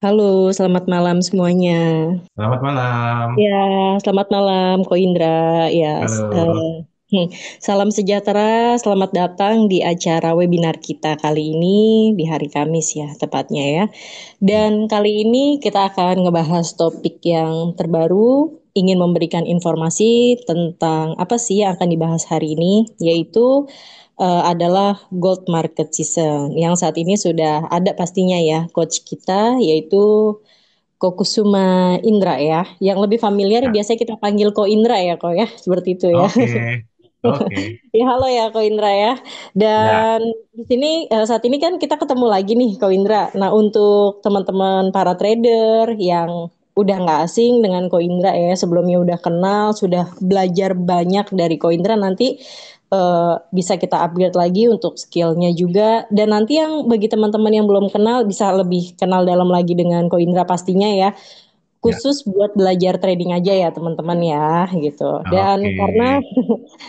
Halo, selamat malam semuanya. Selamat malam. Ya, selamat malam, Ko Indra. Ya, Halo. hmm, salam sejahtera. Selamat datang di acara webinar kita kali ini di hari Kamis ya, tepatnya ya. Ya, Dan kali ini kita akan ngebahas topik yang terbaru, ingin memberikan informasi tentang apa sih yang akan dibahas hari ini, yaitu adalah gold market season yang saat ini sudah ada pastinya ya coach kita yaitu Kokusuma Indra ya. Yang lebih familiar ya. biasanya kita panggil Ko Indra ya, Ko ya. Seperti itu ya. Oke, oke. Ya halo ya Ko Indra ya. Ya, Dan di sini saat ini kan kita ketemu lagi nih Ko Indra. Nah untuk teman-teman para trader yang udah nggak asing dengan Ko Indra ya, sebelumnya udah kenal, sudah belajar banyak dari Ko Indra, nanti bisa kita upgrade lagi untuk skillnya juga. Dan nanti yang bagi teman-teman yang belum kenal bisa lebih kenal dalam lagi dengan Ko Indra pastinya ya, ya. khusus buat belajar trading aja ya teman-teman ya gitu. Dan Oke.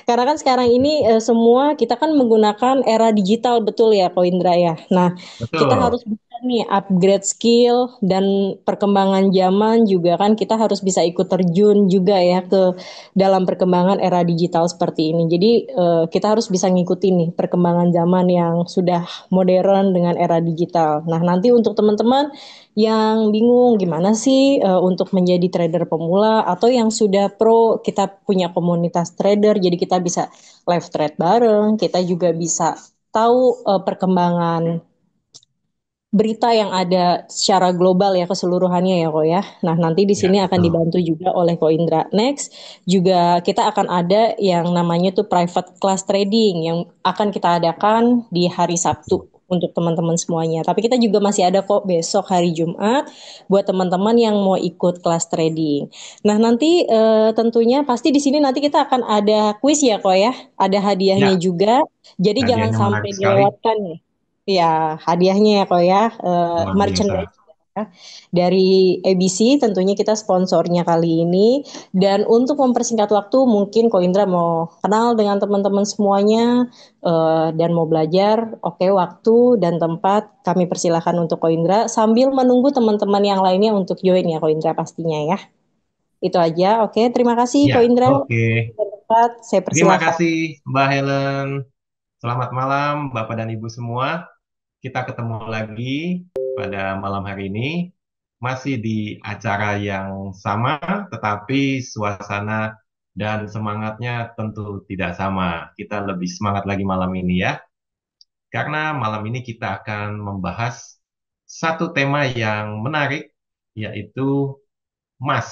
karena kan sekarang ini semua kita kan menggunakan era digital, betul ya Ko Indra ya. Nah, kita Betul. harus bisa nih upgrade skill dan perkembangan zaman juga, kan kita harus bisa ikut terjun juga ya ke dalam perkembangan era digital seperti ini. Jadi kita harus bisa ngikutin nih perkembangan zaman yang sudah modern dengan era digital. Nah, nanti untuk teman-teman yang bingung gimana sih untuk menjadi trader pemula atau yang sudah pro, kita punya komunitas trader jadi kita bisa live trade bareng, kita juga bisa tahu perkembangan berita yang ada secara global ya, keseluruhannya ya kok ya. Nah, nanti di Ya, sini akan betul. dibantu juga oleh Ko Indra. Next, juga kita akan ada yang namanya tuh private class trading yang akan kita adakan di hari Sabtu untuk teman-teman semuanya. Tapi kita juga masih ada kok besok hari Jumat buat teman-teman yang mau ikut kelas trading. Nah, nanti tentunya pasti di sini nanti kita akan ada quiz ya kok ya. Ada hadiahnya Ya, juga. Jadi jangan hadiahnya sampai menarik sekali. dilewatkan ya. Ya, hadiahnya ya kok ya, Luar merchandise biasa. ya. Dari ABC tentunya kita sponsornya kali ini. Dan untuk mempersingkat waktu, mungkin Ko Indra mau kenal dengan teman-teman semuanya dan mau belajar. Oke, waktu dan tempat kami persilahkan untuk Ko Indra sambil menunggu teman-teman yang lainnya untuk join ya Ko Indra pastinya ya. Itu aja. Oke, terima kasih Ko Ya, Indra. oke. Dan tempat saya Terima persilahkan. kasih, Mbak Helen. Selamat malam, Bapak dan Ibu semua. Kita ketemu lagi pada malam hari ini. Masih di acara yang sama, tetapi suasana dan semangatnya tentu tidak sama. Kita lebih semangat lagi malam ini ya. Karena malam ini kita akan membahas satu tema yang menarik, yaitu emas.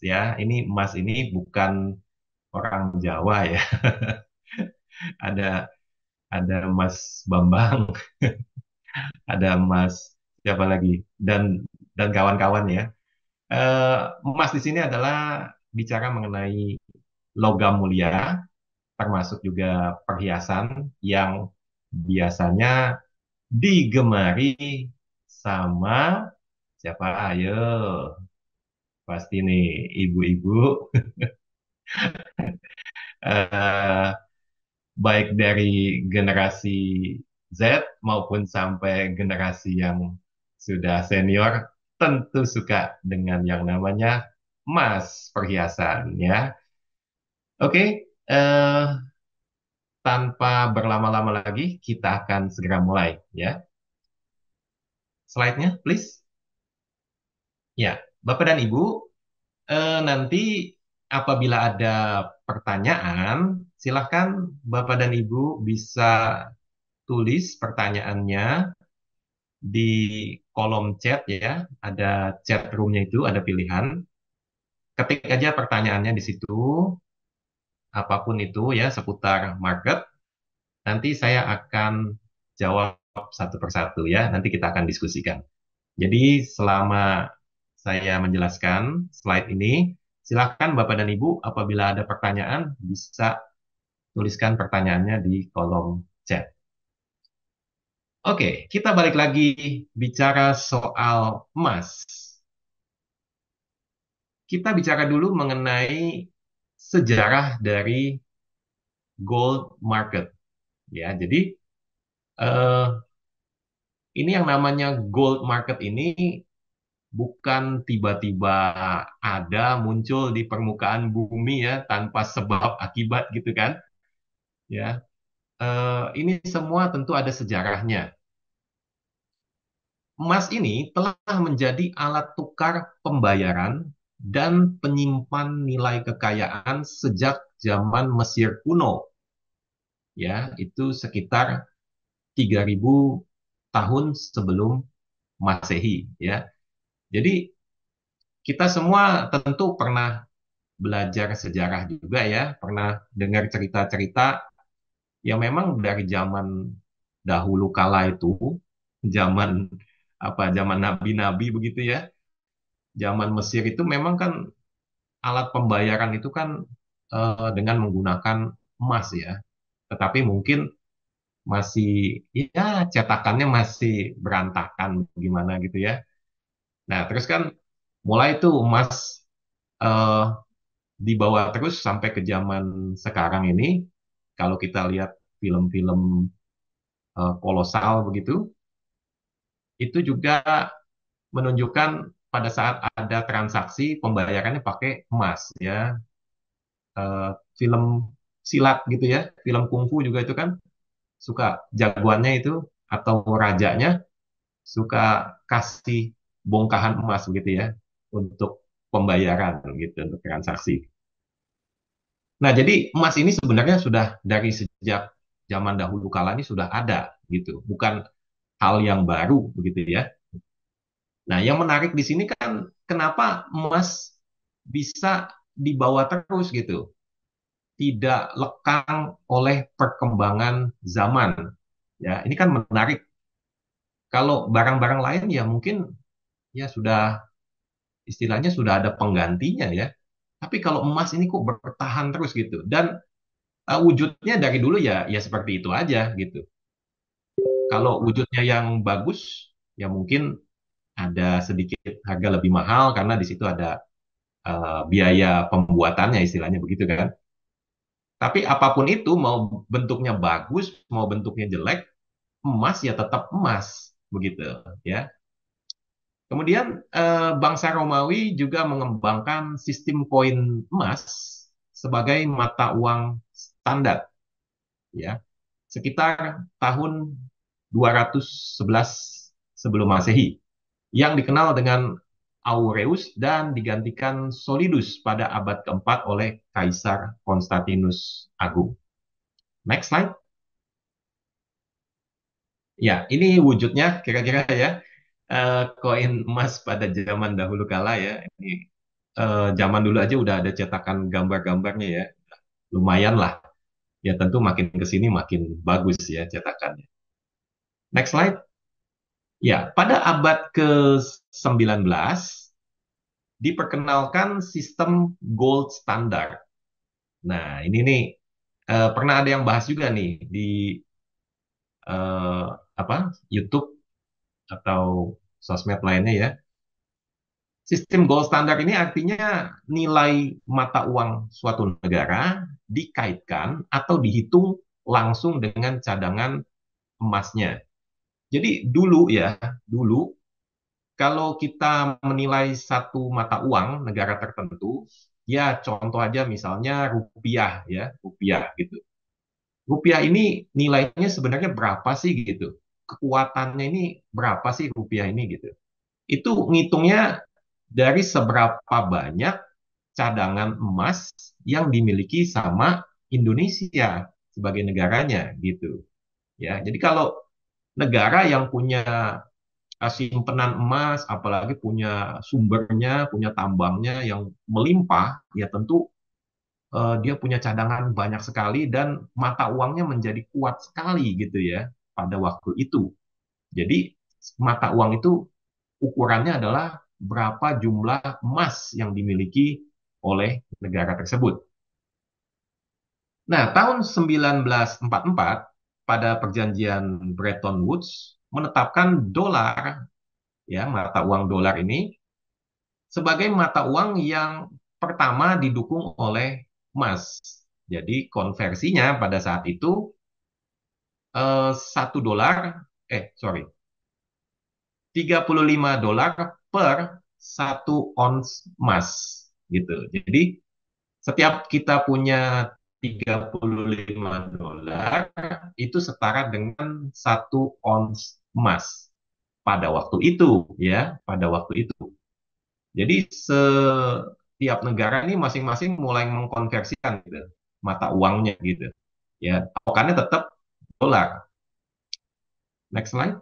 Ya, ini emas ini bukan orang Jawa ya. Ada ada Mas Bambang, ada Mas siapa lagi dan kawan-kawan ya. Emas di sini adalah bicara mengenai logam mulia, termasuk juga perhiasan yang biasanya digemari sama siapa? Ayo, pasti nih ibu-ibu, eh, baik dari generasi Z maupun sampai generasi yang sudah senior, tentu suka dengan yang namanya emas perhiasan ya. Oke, tanpa berlama-lama lagi, kita akan segera mulai ya. Slide-nya, please. Ya, Bapak dan Ibu, nanti apabila ada pertanyaan, silahkan Bapak dan Ibu bisa tulis pertanyaannya di kolom chat ya. Ada chat roomnya itu, ada pilihan. Ketik aja pertanyaannya di situ, apapun itu ya seputar market. Nanti saya akan jawab satu persatu ya. Nanti kita akan diskusikan. Jadi selama saya menjelaskan slide ini, silakan Bapak dan Ibu apabila ada pertanyaan bisa tuliskan pertanyaannya di kolom chat. Oke, kita balik lagi bicara soal emas. Kita bicara dulu mengenai sejarah dari gold market. Ya, jadi eh, ini yang namanya gold market ini bukan tiba-tiba ada muncul di permukaan bumi ya tanpa sebab akibat gitu kan ya. Ini semua tentu ada sejarahnya. Emas ini telah menjadi alat tukar pembayaran dan penyimpan nilai kekayaan sejak zaman Mesir kuno ya, itu sekitar 3.000 tahun sebelum Masehi ya. Jadi kita semua tentu pernah belajar sejarah juga ya, pernah dengar cerita-cerita yang memang dari zaman dahulu kala itu, zaman zaman nabi-nabi begitu ya. Zaman Mesir itu memang kan alat pembayaran itu kan dengan menggunakan emas ya. Tetapi mungkin masih ya cetakannya masih berantakan gimana gitu ya. Nah, terus kan mulai itu emas eh, dibawa terus sampai ke zaman sekarang ini. Kalau kita lihat film-film kolosal begitu, itu juga menunjukkan pada saat ada transaksi pembayarannya pakai emas ya. Eh, Film silat gitu ya, film kungfu juga itu kan suka jagoannya itu atau rajanya suka kasih bongkahan emas gitu ya untuk pembayaran gitu untuk transaksi. Nah, jadi emas ini sebenarnya sudah dari sejak zaman dahulu kala ini sudah ada gitu, bukan hal yang baru begitu ya. Nah, yang menarik di sini kan kenapa emas bisa dibawa terus gitu, tidak lekang oleh perkembangan zaman. Ya, ini kan menarik. Kalau barang-barang lain ya mungkin ya sudah istilahnya sudah ada penggantinya ya. Tapi kalau emas ini kok bertahan terus gitu. Dan wujudnya dari dulu ya ya seperti itu aja gitu. Kalau wujudnya yang bagus ya mungkin ada sedikit harga lebih mahal karena di situ ada biaya pembuatannya istilahnya begitu kan. Tapi apapun itu mau bentuknya bagus, mau bentuknya jelek, emas ya tetap emas begitu ya. Kemudian bangsa Romawi juga mengembangkan sistem koin emas sebagai mata uang standar ya. Sekitar tahun 211 sebelum Masehi yang dikenal dengan Aureus dan digantikan Solidus pada abad keempat oleh Kaisar Konstantinus Agung. Next slide. Ya, ini wujudnya kira-kira ya. Koin emas pada zaman dahulu kala ya. Ini zaman dulu aja udah ada cetakan gambar-gambarnya ya. Lumayan lah. Ya tentu makin ke sini makin bagus ya cetakannya. Next slide. Ya, pada abad ke-19 diperkenalkan sistem gold standard. Nah, ini nih pernah ada yang bahas juga nih di eh, YouTube atau sosmed lainnya ya. Sistem gold standard ini artinya nilai mata uang suatu negara dikaitkan atau dihitung langsung dengan cadangan emasnya. Jadi dulu ya, dulu kalau kita menilai satu mata uang negara tertentu, ya contoh aja misalnya rupiah ya, rupiah gitu. Rupiah ini nilainya sebenarnya berapa sih gitu? Kekuatannya ini berapa sih rupiah ini gitu? Itu ngitungnya dari seberapa banyak cadangan emas yang dimiliki sama Indonesia sebagai negaranya gitu. Ya, jadi kalau negara yang punya simpenan emas, apalagi punya sumbernya, punya tambangnya yang melimpah, ya tentu dia punya cadangan banyak sekali dan mata uangnya menjadi kuat sekali gitu ya pada waktu itu. Jadi mata uang itu ukurannya adalah berapa jumlah emas yang dimiliki oleh negara tersebut. Nah, tahun 1944 pada perjanjian Bretton Woods menetapkan dolar ya mata uang dolar ini sebagai mata uang yang pertama didukung oleh emas. Jadi konversinya pada saat itu 1 dolar, sorry, $35 per 1 ons emas gitu. Jadi setiap kita punya $35 itu setara dengan 1 ons emas pada waktu itu ya, pada waktu itu. Jadi setiap negara ini masing-masing mulai mengkonversikan gitu mata uangnya gitu. Ya, patokannya tetap dolar. Next slide.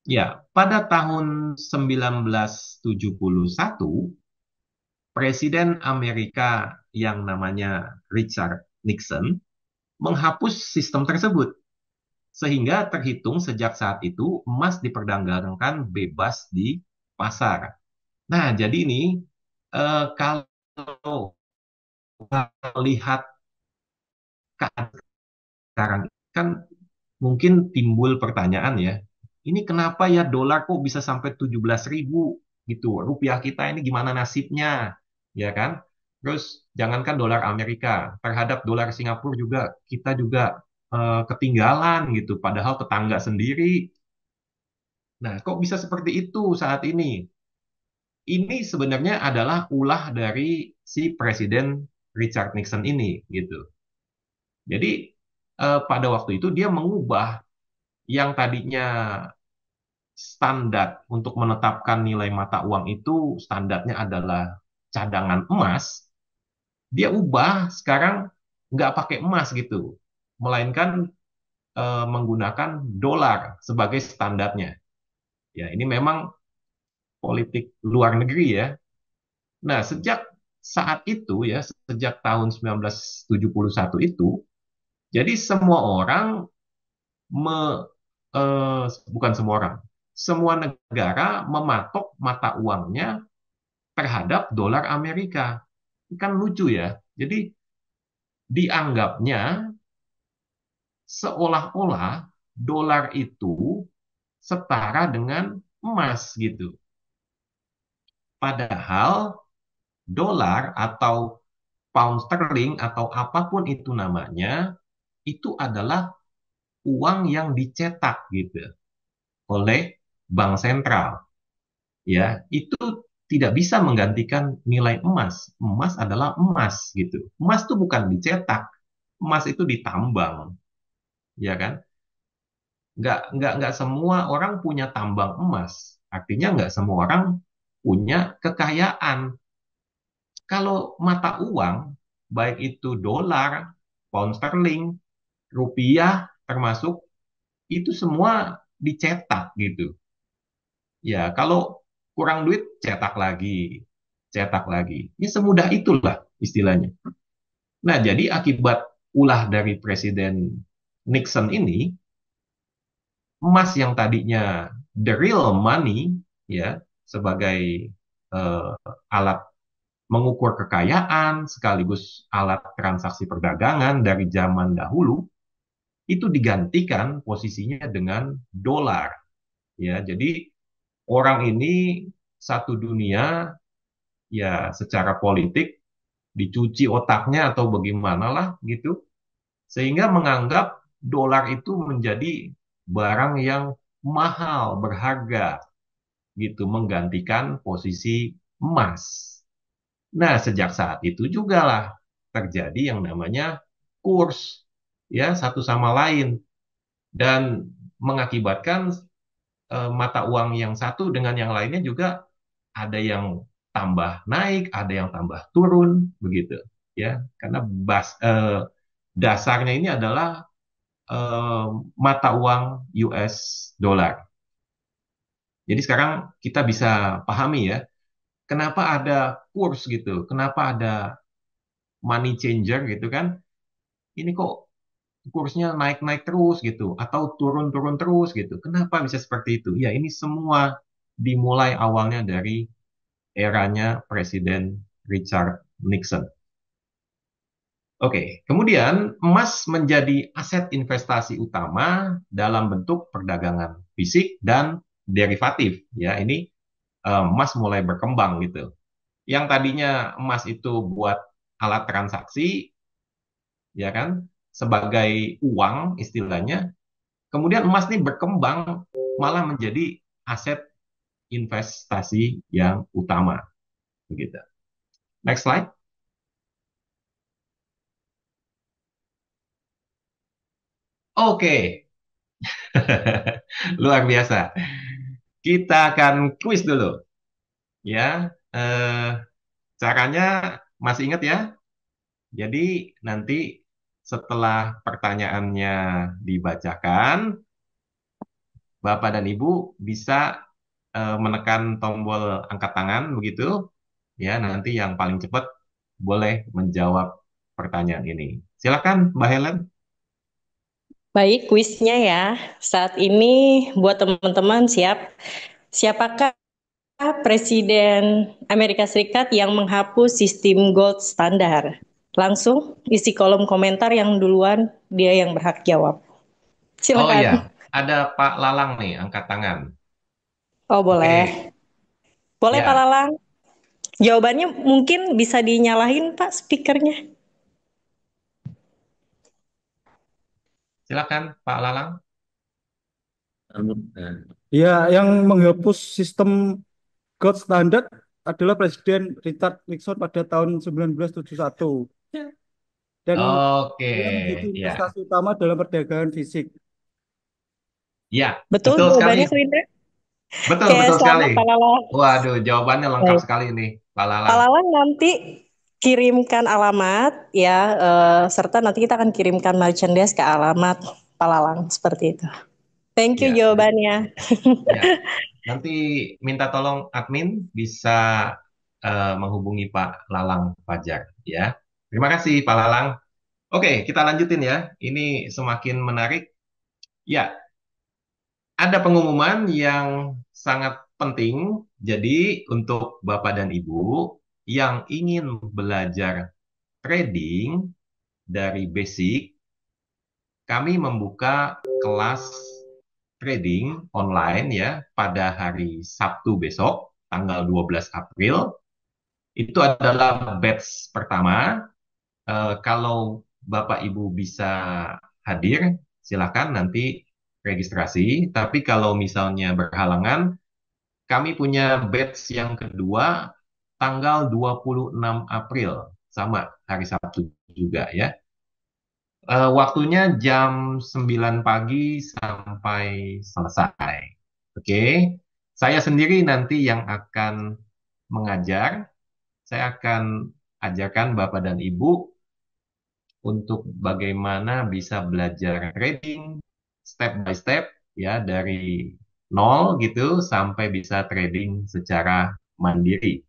Ya, pada tahun 1971 Presiden Amerika yang namanya Richard Nixon menghapus sistem tersebut. Sehingga terhitung sejak saat itu emas diperdagangkan bebas di pasar. Nah, jadi ini kalau lihat keadaan sekarang kan mungkin timbul pertanyaan ya, ini kenapa ya dolar kok bisa sampai 17.000 gitu, rupiah kita ini gimana nasibnya, ya kan? Terus jangankan dolar Amerika, terhadap dolar Singapura juga kita juga ketinggalan gitu, padahal tetangga sendiri. Nah, kok bisa seperti itu saat ini? Ini sebenarnya adalah ulah dari si Presiden Richard Nixon ini gitu. Jadi pada waktu itu dia mengubah yang tadinya standar untuk menetapkan nilai mata uang itu standarnya adalah cadangan emas, dia ubah sekarang nggak pakai emas gitu, melainkan menggunakan dolar sebagai standarnya. Ya, ini memang politik luar negeri ya. Nah, sejak saat itu ya, sejak tahun 1971 itu, jadi semua orang me, eh, bukan semua orang, semua negara mematok mata uangnya terhadap dolar Amerika. Kan lucu ya. Jadi dianggapnya seolah-olah dolar itu setara dengan emas gitu. Padahal dolar atau pound sterling atau apapun itu namanya, itu adalah uang yang dicetak gitu oleh bank sentral. Ya, itu tidak bisa menggantikan nilai emas. Emas adalah emas gitu. Emas itu bukan dicetak, emas itu ditambang, ya kan? Nggak semua orang punya tambang emas. Artinya nggak semua orang punya kekayaan. Kalau mata uang, baik itu dolar, pound sterling, rupiah, termasuk itu semua dicetak gitu. Ya, kalau kurang duit, cetak lagi, cetak lagi. Ya semudah itulah istilahnya. Nah, jadi akibat ulah dari Presiden Nixon ini, emas yang tadinya the real money ya sebagai eh, alat mengukur kekayaan sekaligus alat transaksi perdagangan dari zaman dahulu itu digantikan posisinya dengan dolar ya. Jadi orang ini satu dunia ya secara politik dicuci otaknya atau bagaimana gitu sehingga menganggap dolar itu menjadi barang yang mahal, berharga gitu, menggantikan posisi emas. Nah, sejak saat itu juga lah terjadi yang namanya kurs ya satu sama lain dan mengakibatkan mata uang yang satu dengan yang lainnya juga ada yang tambah naik, ada yang tambah turun begitu ya. Karena dasarnya ini adalah eh, mata uang US dollar. Jadi sekarang kita bisa pahami ya, kenapa ada kurs gitu, kenapa ada money changer gitu kan. Ini kok kursnya naik-naik terus gitu, atau turun-turun terus gitu. Kenapa bisa seperti itu? Ya ini semua dimulai awalnya dari eranya Presiden Richard Nixon. Oke, kemudian emas menjadi aset investasi utama dalam bentuk perdagangan fisik dan derivatif. Ya, ini emas mulai berkembang gitu. Yang tadinya emas itu buat alat transaksi, ya kan, sebagai uang istilahnya. Kemudian emas ini berkembang malah menjadi aset investasi yang utama. Begitu. Next slide. Oke, luar biasa. Kita akan kuis dulu, ya. Caranya masih ingat ya? Jadi nanti setelah pertanyaannya dibacakan, Bapak dan Ibu bisa menekan tombol angkat tangan begitu, ya. Nanti yang paling cepat boleh menjawab pertanyaan ini. Silakan, Mbak Helen. Baik, kuisnya ya. Saat ini buat teman-teman siap. Siapakah Presiden Amerika Serikat yang menghapus sistem gold standar? Langsung isi kolom komentar yang duluan, dia yang berhak jawab. Oh iya, Silakan. ada Pak Lalang nih, angkat tangan. Oh, Oke, boleh. Boleh, Pak ya. Lalang. Jawabannya mungkin bisa dinyalain, Pak, speakernya. Silakan, Pak Lalang. Ya, yang menghapus sistem gold standard adalah Presiden Richard Nixon pada tahun 1971. Dan Oke, dia menjadi ya, investasi utama dalam perdagangan fisik. ya, Betul betul sekali. jawabannya, Swindra? Betul, Oke, betul sekali. selamat, Pak Lalang. Waduh, jawabannya lengkap Baik. sekali nih, Pak Pak Lalang. Lalang nanti kirimkan alamat ya, serta nanti kita akan kirimkan merchandise ke alamat Pak Lalang seperti itu. Thank you Ya, jawabannya. ya. Nanti minta tolong admin bisa menghubungi Pak Lalang Fajar, ya. Terima kasih, Pak Lalang. Oke, kita lanjutin ya. Ini semakin menarik. Ya, ada pengumuman yang sangat penting. Jadi, untuk Bapak dan Ibu yang ingin belajar trading dari basic, kami membuka kelas trading online ya pada hari Sabtu besok, tanggal 12 April. Itu adalah batch pertama. Kalau Bapak Ibu bisa hadir, silakan nanti registrasi. Tapi kalau misalnya berhalangan, kami punya batch yang kedua tanggal 26 April, sama hari Sabtu juga ya. Waktunya jam 9 pagi sampai selesai. Oke. Saya sendiri nanti yang akan mengajar. Saya akan ajarkan Bapak dan Ibu untuk bagaimana bisa belajar trading step by step ya dari nol gitu sampai bisa trading secara mandiri.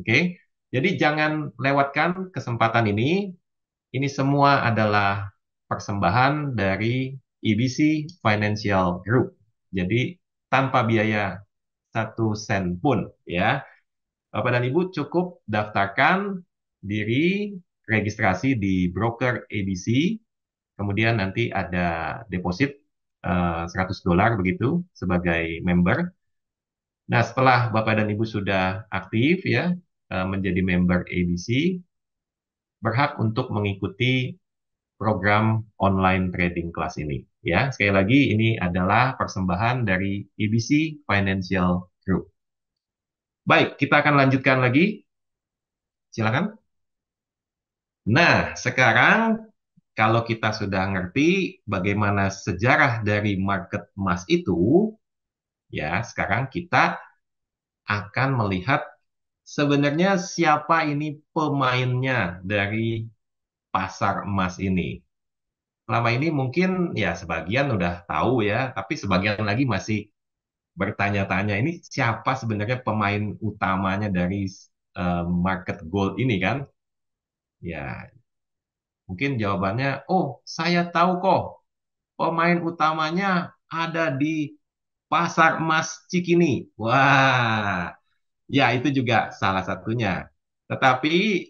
Oke. Jadi jangan lewatkan kesempatan ini. Ini semua adalah persembahan dari EBC Financial Group. Jadi tanpa biaya 1 sen pun ya. Bapak dan Ibu cukup daftarkan diri registrasi di broker ABC, kemudian nanti ada deposit $100 begitu sebagai member. Nah, setelah Bapak dan Ibu sudah aktif ya menjadi member ABC, berhak untuk mengikuti program online trading kelas ini. Ya, sekali lagi ini adalah persembahan dari EBC Financial Group. Baik, kita akan lanjutkan lagi. Silakan. Nah, sekarang kalau kita sudah ngerti bagaimana sejarah dari market emas itu, ya, sekarang kita akan melihat sebenarnya siapa ini pemainnya dari pasar emas ini. Selama ini mungkin ya sebagian udah tahu ya, tapi sebagian lagi masih bertanya-tanya ini siapa sebenarnya pemain utamanya dari market gold ini kan? Ya, mungkin jawabannya, oh saya tahu kok pemain utamanya ada di pasar emas Cikini. Wah, ya itu juga salah satunya. Tetapi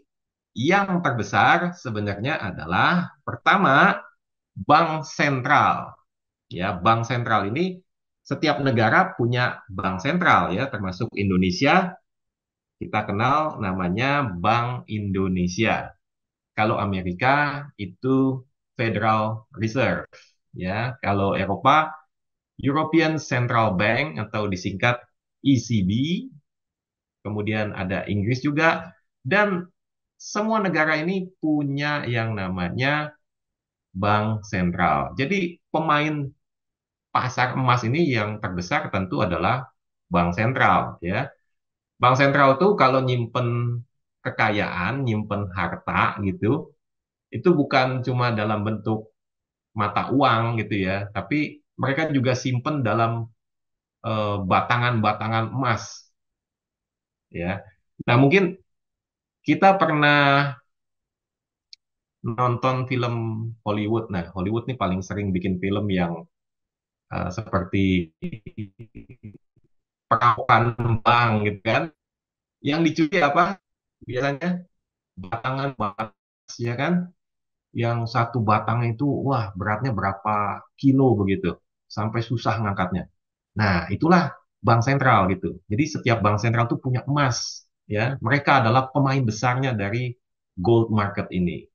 yang terbesar sebenarnya adalah pertama bank sentral. Ya, bank sentral ini setiap negara punya bank sentral ya, termasuk Indonesia. Kita kenal namanya Bank Indonesia. Kalau Amerika itu Federal Reserve ya. Kalau Eropa European Central Bank atau disingkat ECB, kemudian ada Inggris juga, dan semua negara ini punya yang namanya bank sentral. Jadi pemain pasar emas ini yang terbesar tentu adalah bank sentral, ya. Bank sentral tuh kalau nyimpen kekayaan, nyimpen harta gitu, itu bukan cuma dalam bentuk mata uang gitu ya, tapi mereka juga simpen dalam batangan-batangan emas, ya. Nah, mungkin kita pernah nonton film Hollywood. Nah, Hollywood nih paling sering bikin film yang seperti perawakan bank gitu kan. Yang dicuri apa? Biasanya batangan emas, ya kan? Yang satu batang itu, wah beratnya berapa kilo begitu, sampai susah ngangkatnya. Nah, itulah bank sentral gitu. Jadi setiap bank sentral tuh punya emas, ya. Mereka adalah pemain besarnya dari gold market ini.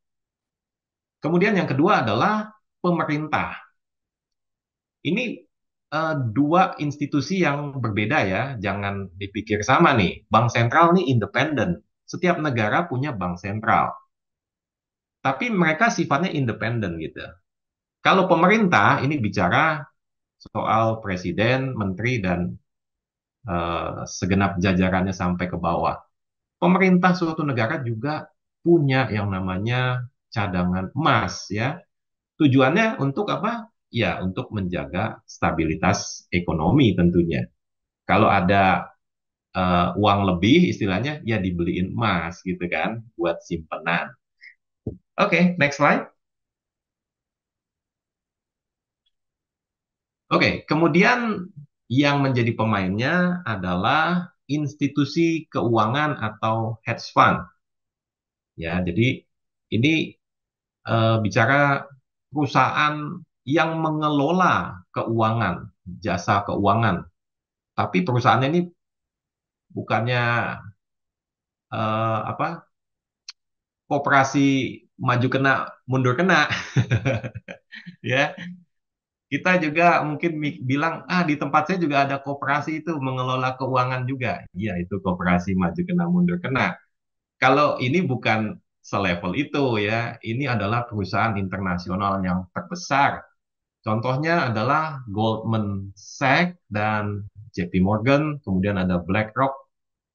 Kemudian yang kedua adalah pemerintah. Ini dua institusi yang berbeda ya, jangan dipikir sama nih. Bank sentral nih independen. Setiap negara punya bank sentral, tapi mereka sifatnya independen gitu. Kalau pemerintah ini bicara soal presiden, menteri, dan segenap jajarannya sampai ke bawah. Pemerintah suatu negara juga punya yang namanya cadangan emas ya. Tujuannya untuk apa? Ya, untuk menjaga stabilitas ekonomi tentunya. Kalau ada uang lebih istilahnya ya dibeliin emas gitu kan buat simpenan. Oke, next slide. Oke, kemudian yang menjadi pemainnya adalah institusi keuangan atau hedge fund. Ya, jadi ini bicara perusahaan yang mengelola keuangan, jasa keuangan. Tapi perusahaannya ini bukannya apa koperasi maju kena mundur kena ya. Kita juga mungkin bilang, di tempat saya juga ada koperasi itu mengelola keuangan juga. Iya, itu koperasi maju kena mundur kena. Kalau ini bukan selevel itu ya, ini adalah perusahaan internasional yang terbesar. Contohnya adalah Goldman Sachs dan JP Morgan, kemudian ada BlackRock,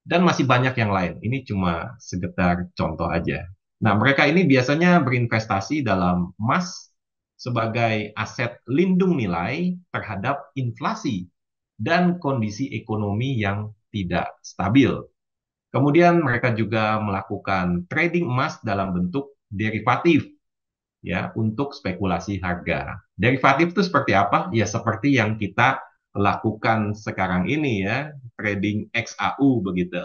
dan masih banyak yang lain. Ini cuma sekedar contoh aja. Nah, mereka ini biasanya berinvestasi dalam emas sebagai aset lindung nilai terhadap inflasi dan kondisi ekonomi yang tidak stabil. Kemudian mereka juga melakukan trading emas dalam bentuk derivatif ya untuk spekulasi harga. Derivatif itu seperti apa? Ya seperti yang kita lakukan sekarang ini ya, trading XAU begitu.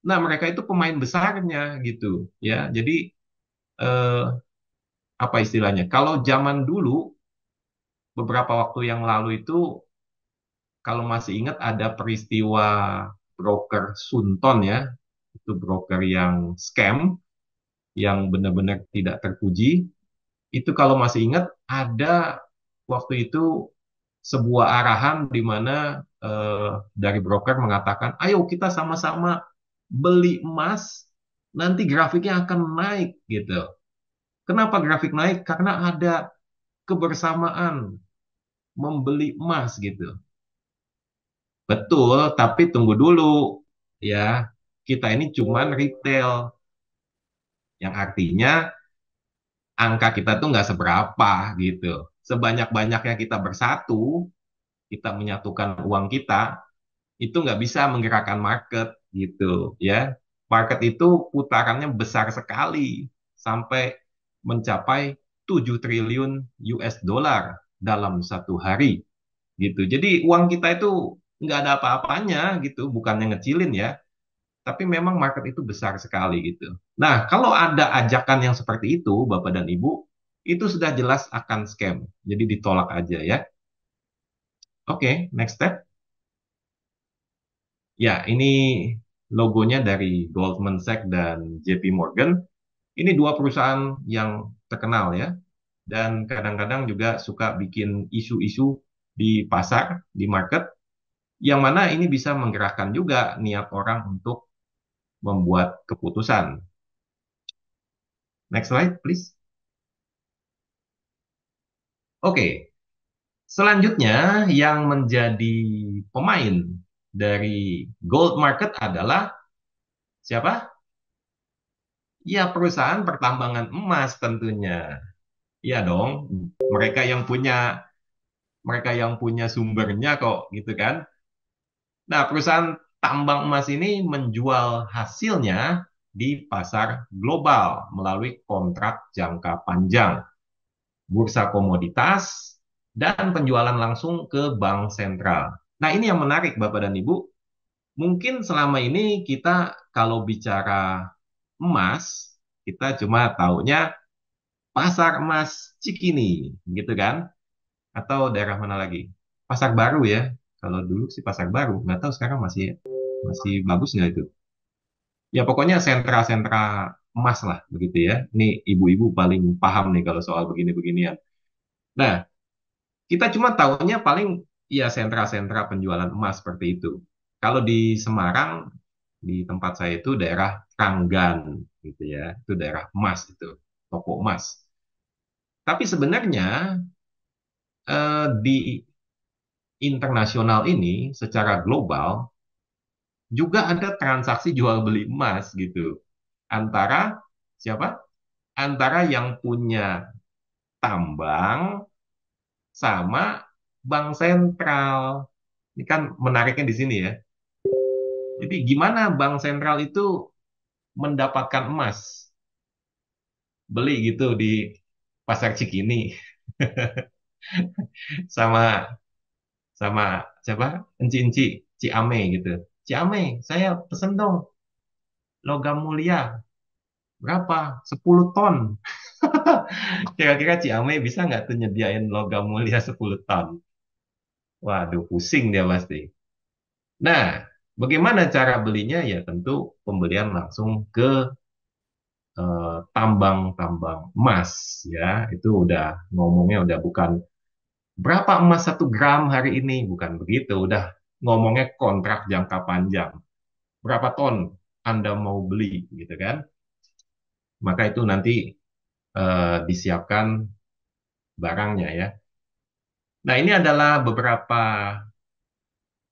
Nah, mereka itu pemain besarnya gitu ya. Jadi eh, apa istilahnya? Kalau zaman dulu beberapa waktu yang lalu itu kalau masih ingat ada peristiwa broker Sunton ya. Itu broker yang scam yang benar-benar tidak terpuji. Itu kalau masih ingat ada waktu itu sebuah arahan di mana dari broker mengatakan, "Ayo kita sama-sama beli emas, nanti grafiknya akan naik gitu." Kenapa grafik naik? Karena ada kebersamaan membeli emas gitu. Betul, tapi tunggu dulu ya. Kita ini cuman retail, yang artinya angka kita tuh nggak seberapa gitu. Sebanyak-banyaknya kita bersatu, kita menyatukan uang kita, itu nggak bisa menggerakkan market gitu ya. Market itu putarannya besar sekali sampai mencapai 7 triliun US dollar dalam satu hari gitu. Jadi uang kita itu nggak ada apa-apanya gitu, bukannya ngecilin ya, tapi memang market itu besar sekali gitu. Nah, kalau ada ajakan yang seperti itu, Bapak dan Ibu, itu sudah jelas akan scam. Jadi ditolak aja ya. Oke, next step. Ya, ini logonya dari Goldman Sachs dan JP Morgan. Ini dua perusahaan yang terkenal ya. Dan kadang-kadang juga suka bikin isu-isu di pasar, di market. Yang mana ini bisa menggerakkan juga niat orang untuk membuat keputusan. Next slide, please. Oke, selanjutnya yang menjadi pemain dari gold market adalah siapa? Ya, perusahaan pertambangan emas tentunya. Iya dong, mereka yang punya sumbernya kok, gitu kan? Nah, perusahaan tambang emas ini menjual hasilnya di pasar global melalui kontrak jangka panjang, bursa komoditas, dan penjualan langsung ke bank sentral. Nah, ini yang menarik Bapak dan Ibu. Mungkin selama ini kita kalau bicara emas, kita cuma taunya pasar emas Cikini, gitu kan? Atau daerah mana lagi? Pasar Baru ya. Kalau dulu sih Pasar Baru, nggak tahu sekarang masih masih bagus nggak itu? Ya pokoknya sentra-sentra emas lah begitu ya. Ini ibu-ibu paling paham nih kalau soal begini-beginian. Nah, kita cuma tahunya paling ya sentra-sentra penjualan emas seperti itu. Kalau di Semarang, di tempat saya itu daerah Kranggan gitu ya. Itu daerah emas itu, toko emas. Tapi sebenarnya di internasional ini secara global juga ada transaksi jual beli emas gitu antara siapa? Antara yang punya tambang sama bank sentral. Ini kan menariknya di sini ya. Jadi gimana bank sentral itu mendapatkan emas? Beli gitu di pasar Cikini sama sama siapa? Enci-enci Ciame gitu. Ciame, saya pesen dong logam mulia. Berapa? 10 ton. Kira-kira Ciame bisa nggak tuh nyediain logam mulia 10 ton? Waduh, pusing dia pasti. Nah, bagaimana cara belinya? Ya tentu pembelian langsung ke tambang-tambang emas ya. Itu udah ngomongnya udah bukan berapa emas 1 gram hari ini, bukan begitu. Udah ngomongnya kontrak jangka panjang. Berapa ton Anda mau beli gitu kan? Maka itu nanti disiapkan barangnya ya. Nah, ini adalah beberapa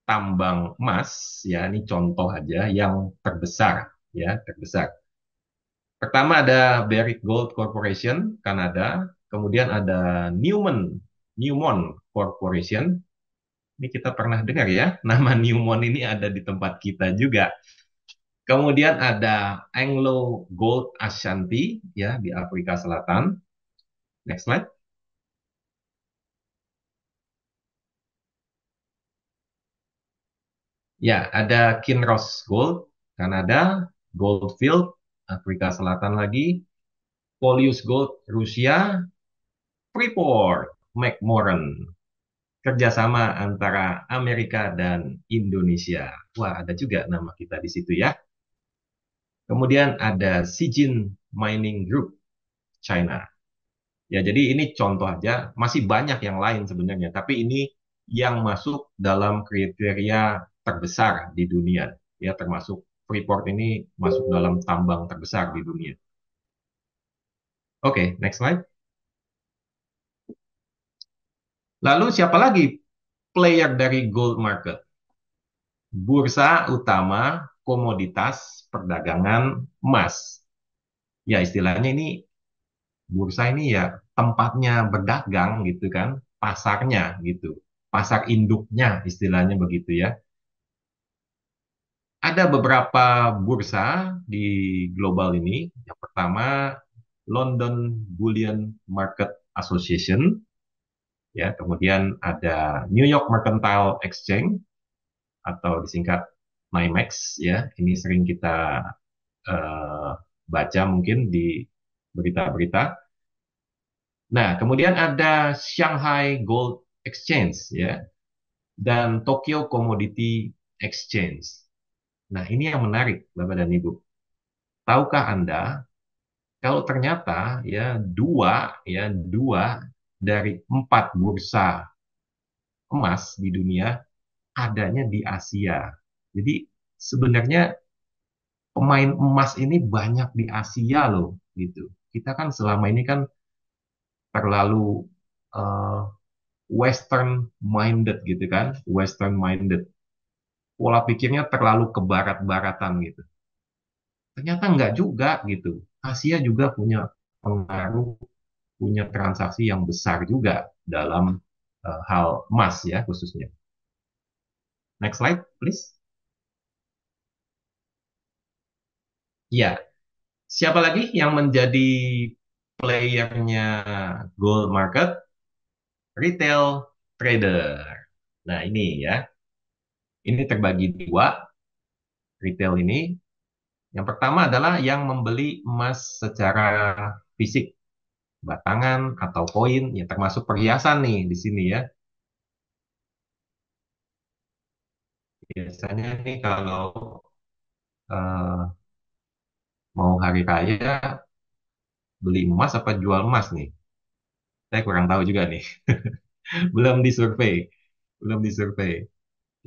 tambang emas ya, ini contoh aja yang terbesar ya, terbesar. Pertama ada Barrick Gold Corporation Kanada, kemudian ada Newmont Corporation. Ini kita pernah dengar ya, nama Newmont ini ada di tempat kita juga. Kemudian ada Anglo Gold Ashanti ya di Afrika Selatan. Next slide. Ya, ada Kinross Gold Kanada, Goldfield Afrika Selatan lagi, Polius Gold Rusia, Freeport McMoran. Kerjasama antara Amerika dan Indonesia. Wah, ada juga nama kita di situ ya. Kemudian ada Zijin Mining Group China. Ya, jadi ini contoh aja. Masih banyak yang lain sebenarnya, tapi ini yang masuk dalam kriteria terbesar di dunia. Ya, termasuk Freeport ini masuk dalam tambang terbesar di dunia. Oke, next slide. Lalu siapa lagi player dari gold market? Bursa utama komoditas perdagangan emas. Ya, istilahnya ini bursa ini ya tempatnya berdagang gitu kan, pasarnya gitu. Pasar induknya istilahnya begitu ya. Ada beberapa bursa di global ini. Yang pertama London Bullion Market Association ya, kemudian ada New York Mercantile Exchange atau disingkat NYMEX ya. Ini sering kita eh, baca mungkin di berita-berita. Nah, kemudian ada Shanghai Gold Exchange ya dan Tokyo Commodity Exchange. Nah, ini yang menarik, Bapak dan Ibu. Tahukah Anda kalau ternyata ya dua dari 4 bursa emas di dunia adanya di Asia. Jadi sebenarnya pemain emas ini banyak di Asia loh, gitu. Kita kan selama ini kan terlalu eh, Western minded gitu kan, Western minded. Pola pikirnya terlalu ke barat-baratan gitu. Ternyata enggak juga gitu. Asia juga punya pengaruh, punya transaksi yang besar juga dalam hal emas ya khususnya. Next slide, please. Ya, siapa lagi yang menjadi playernya gold market? Retail trader. Nah, ini ya. Ini terbagi dua, retail ini. Yang pertama adalah yang membeli emas secara fisik, batangan atau koin, ya termasuk perhiasan nih di sini ya. Biasanya nih kalau eh, mau hari raya beli emas apa jual emas nih? Saya kurang tahu juga nih. Belum disurvei, belum disurvei.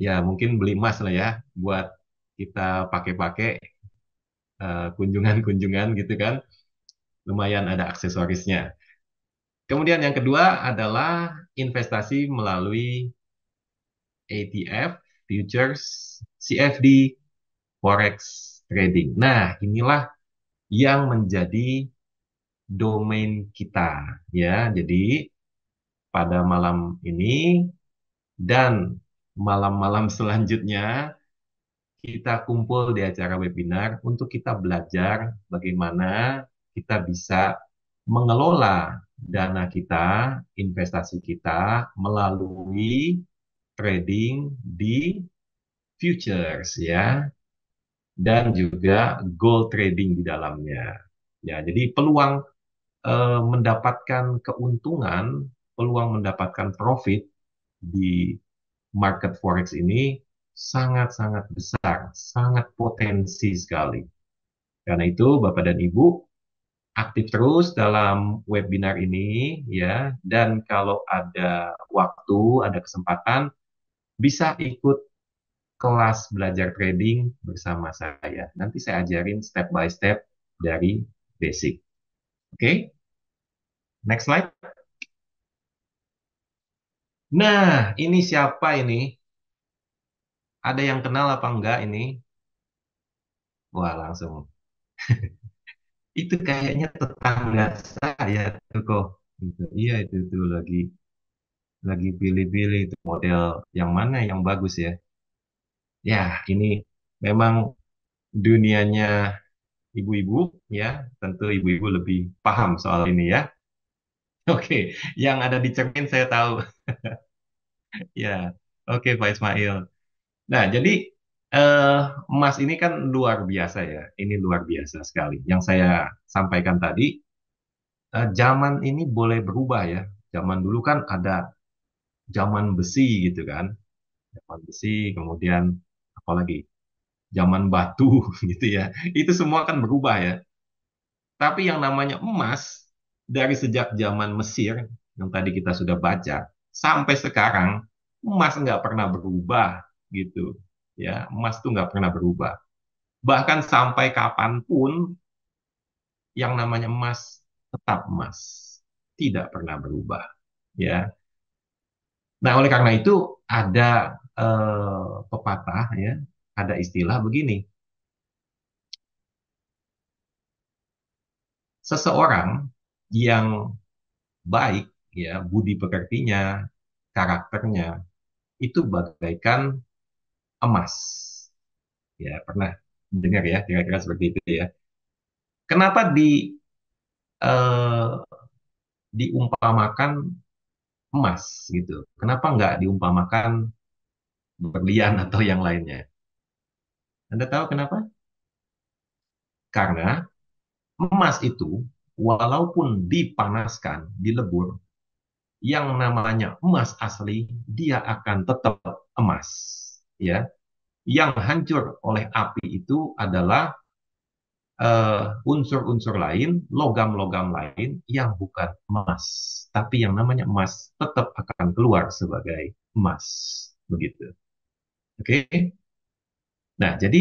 Ya mungkin beli emas lah ya buat kita pakai-pakai kunjungan-kunjungan gitu kan. Lumayan ada aksesorisnya. Kemudian yang kedua adalah investasi melalui ATF, futures, CFD, forex trading. Nah, inilah yang menjadi domain kita ya. Jadi pada malam ini dan malam-malam selanjutnya kita kumpul di acara webinar untuk kita belajar bagaimana kita bisa mengelola dana kita, investasi kita melalui trading di futures ya dan juga gold trading di dalamnya. Ya, jadi peluang mendapatkan keuntungan, peluang mendapatkan profit di market forex ini sangat-sangat besar, sangat potensi sekali. Karena itu, Bapak dan Ibu, aktif terus dalam webinar ini ya, dan kalau ada waktu, ada kesempatan, bisa ikut kelas belajar trading bersama saya. Nanti saya ajarin step by step dari basic. Oke, next slide. Nah, ini siapa ini? Ada yang kenal apa enggak ini? Wah, langsung. Itu kayaknya tetangga saya tuh kok. Gitu. Iya itu tuh lagi pilih-pilih itu model yang mana yang bagus ya. Ya, ini memang dunianya ibu-ibu ya. Tentu ibu-ibu lebih paham soal ini ya. Oke, yang ada di cermin saya tahu. Ya, oke Pak Ismail. Nah, jadi eh, emas ini kan luar biasa ya. Ini luar biasa sekali. Yang saya sampaikan tadi, zaman ini boleh berubah ya. Zaman dulu kan ada zaman besi gitu kan. Zaman besi, kemudian apalagi zaman batu gitu ya. Itu semua kan berubah ya. Tapi yang namanya emas dari sejak zaman Mesir yang tadi kita sudah baca sampai sekarang emas nggak pernah berubah gitu ya. Emas tuh nggak pernah berubah. Bahkan sampai kapanpun yang namanya emas tetap emas, tidak pernah berubah ya. Nah, oleh karena itu ada pepatah ya, ada istilah begini. Seseorang yang baik ya, budi pekertinya, karakternya itu bagaikan emas. Ya, pernah dengar ya, kira-kira seperti itu ya. Kenapa eh, diumpamakan emas gitu? Kenapa nggak diumpamakan berlian atau yang lainnya? Anda tahu kenapa? Karena emas itu walaupun dipanaskan, dilebur, yang namanya emas asli dia akan tetap emas, ya. Yang hancur oleh api itu adalah unsur-unsur lain, logam-logam lain yang bukan emas. Tapi yang namanya emas tetap akan keluar sebagai emas, begitu. Oke. Nah, jadi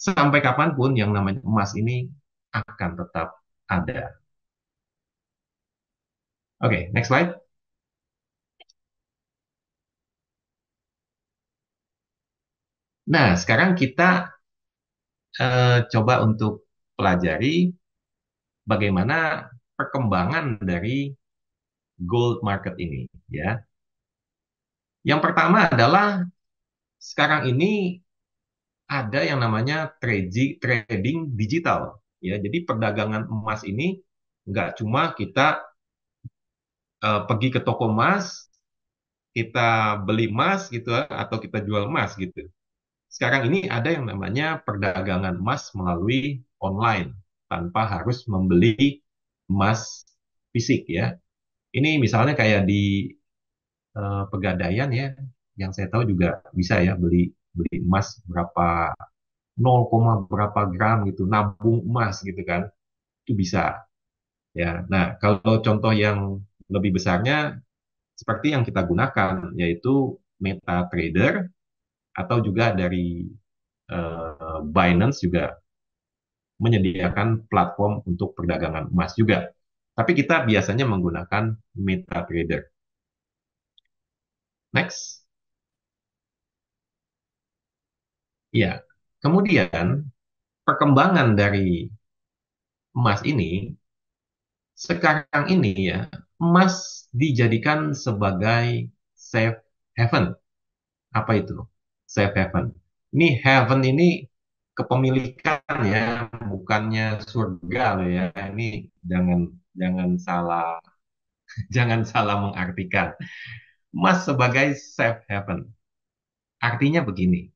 sampai kapanpun yang namanya emas ini akan tetap ada. Oke, next slide. Nah, sekarang kita coba untuk pelajari bagaimana perkembangan dari gold market ini, ya. Yang pertama adalah sekarang ini ada yang namanya trading digital, ya. Jadi perdagangan emas ini nggak cuma kita pergi ke toko emas, kita beli emas gitu, atau kita jual emas gitu. Sekarang ini ada yang namanya perdagangan emas melalui online tanpa harus membeli emas fisik, ya. Ini misalnya kayak di Pegadaian, ya, yang saya tahu juga bisa ya beli beli emas berapa 0, berapa gram gitu, nabung emas gitu kan, itu bisa, ya. Nah, kalau contoh yang lebih besarnya seperti yang kita gunakan yaitu MetaTrader, atau juga dari Binance juga menyediakan platform untuk perdagangan emas juga. Tapi kita biasanya menggunakan MetaTrader. Next. Ya. Kemudian perkembangan dari emas ini sekarang ini, ya, emas dijadikan sebagai safe haven. Apa itu safe haven? Ini heaven ini kepemilikan, ya, bukannya surga loh, ya. Ini jangan jangan salah jangan salah mengartikan. Emas sebagai safe haven. Artinya begini,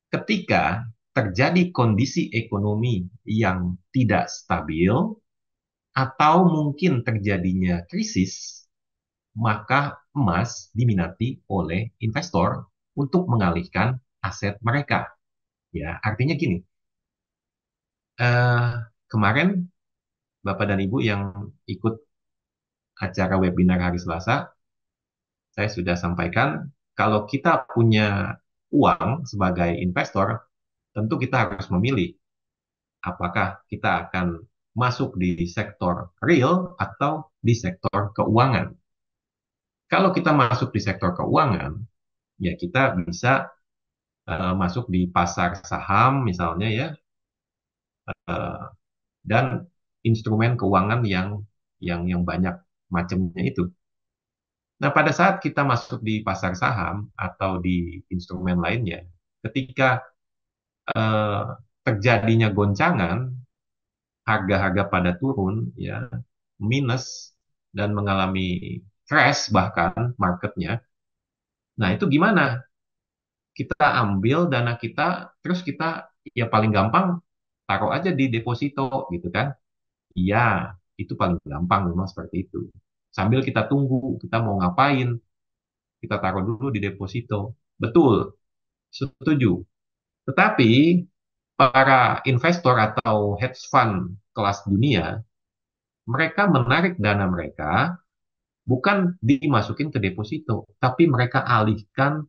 ketika terjadi kondisi ekonomi yang tidak stabil atau mungkin terjadinya krisis, maka emas diminati oleh investor untuk mengalihkan aset mereka. Ya, artinya gini, eh, kemarin Bapak dan Ibu yang ikut acara webinar hari Selasa, saya sudah sampaikan kalau kita punya uang sebagai investor, tentu kita harus memilih apakah kita akan masuk di sektor real atau di sektor keuangan. Kalau kita masuk di sektor keuangan, ya kita bisa masuk di pasar saham misalnya, ya, eh, dan instrumen keuangan yang banyak macamnya itu. Nah, pada saat kita masuk di pasar saham atau di instrumen lainnya, ketika eh, terjadinya goncangan, harga-harga pada turun, ya, minus dan mengalami crash bahkan marketnya. Nah, itu gimana? Kita ambil dana kita, terus kita, ya, paling gampang taruh aja di deposito gitu kan. Iya, itu paling gampang memang seperti itu. Sambil kita tunggu, kita mau ngapain, kita taruh dulu di deposito. Betul, setuju. Tetapi para investor atau hedge fund kelas dunia, mereka menarik dana mereka bukan dimasukin ke deposito, tapi mereka alihkan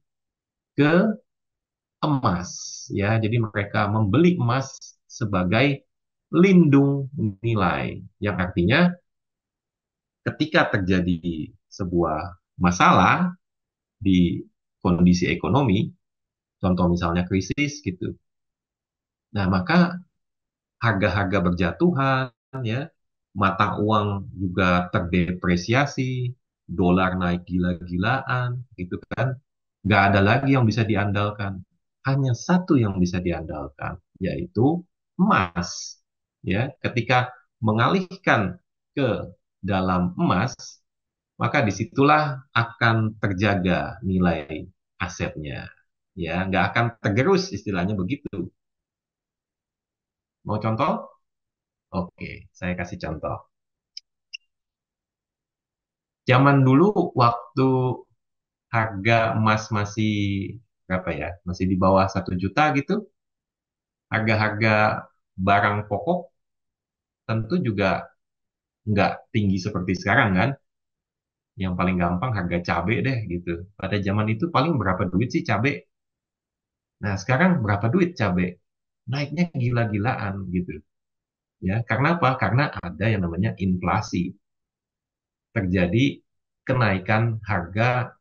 ke emas, ya. Jadi mereka membeli emas sebagai lindung nilai, yang artinya ketika terjadi sebuah masalah di kondisi ekonomi, contoh misalnya krisis gitu. Nah, maka harga-harga berjatuhan, ya, mata uang juga terdepresiasi, dolar naik gila-gilaan, gitu kan. Nggak ada lagi yang bisa diandalkan. Hanya satu yang bisa diandalkan, yaitu emas. Ya, ketika mengalihkan ke dalam emas, maka disitulah akan terjaga nilai asetnya. Ya, nggak akan tergerus, istilahnya begitu. Mau contoh? Oke, saya kasih contoh. Zaman dulu waktu harga emas masih berapa ya? Masih di bawah 1 juta gitu. Harga-harga barang pokok tentu juga nggak tinggi seperti sekarang kan. Yang paling gampang harga cabai deh gitu. Pada zaman itu paling berapa duit sih cabai? Nah, sekarang berapa duit cabai? Naiknya gila-gilaan gitu. Ya, karena apa? Karena ada yang namanya inflasi. Terjadi kenaikan harga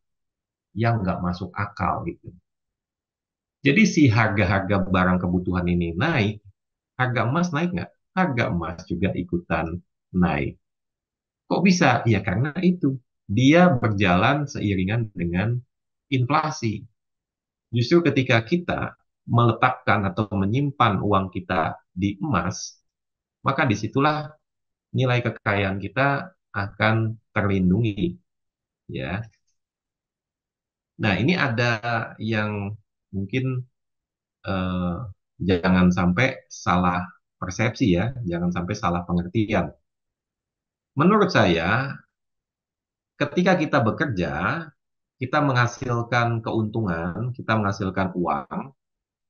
yang nggak masuk akal gitu. Jadi si harga-harga barang kebutuhan ini naik, harga emas naik nggak? Harga emas juga ikutan naik. Kok bisa? Ya karena itu. Dia berjalan seiringan dengan inflasi. Justru ketika kita meletakkan atau menyimpan uang kita di emas, maka disitulah nilai kekayaan kita akan terlindungi. Ya. Nah, ini ada yang mungkin eh, jangan sampai salah persepsi ya, jangan sampai salah pengertian. Menurut saya, ketika kita bekerja, kita menghasilkan keuntungan, kita menghasilkan uang,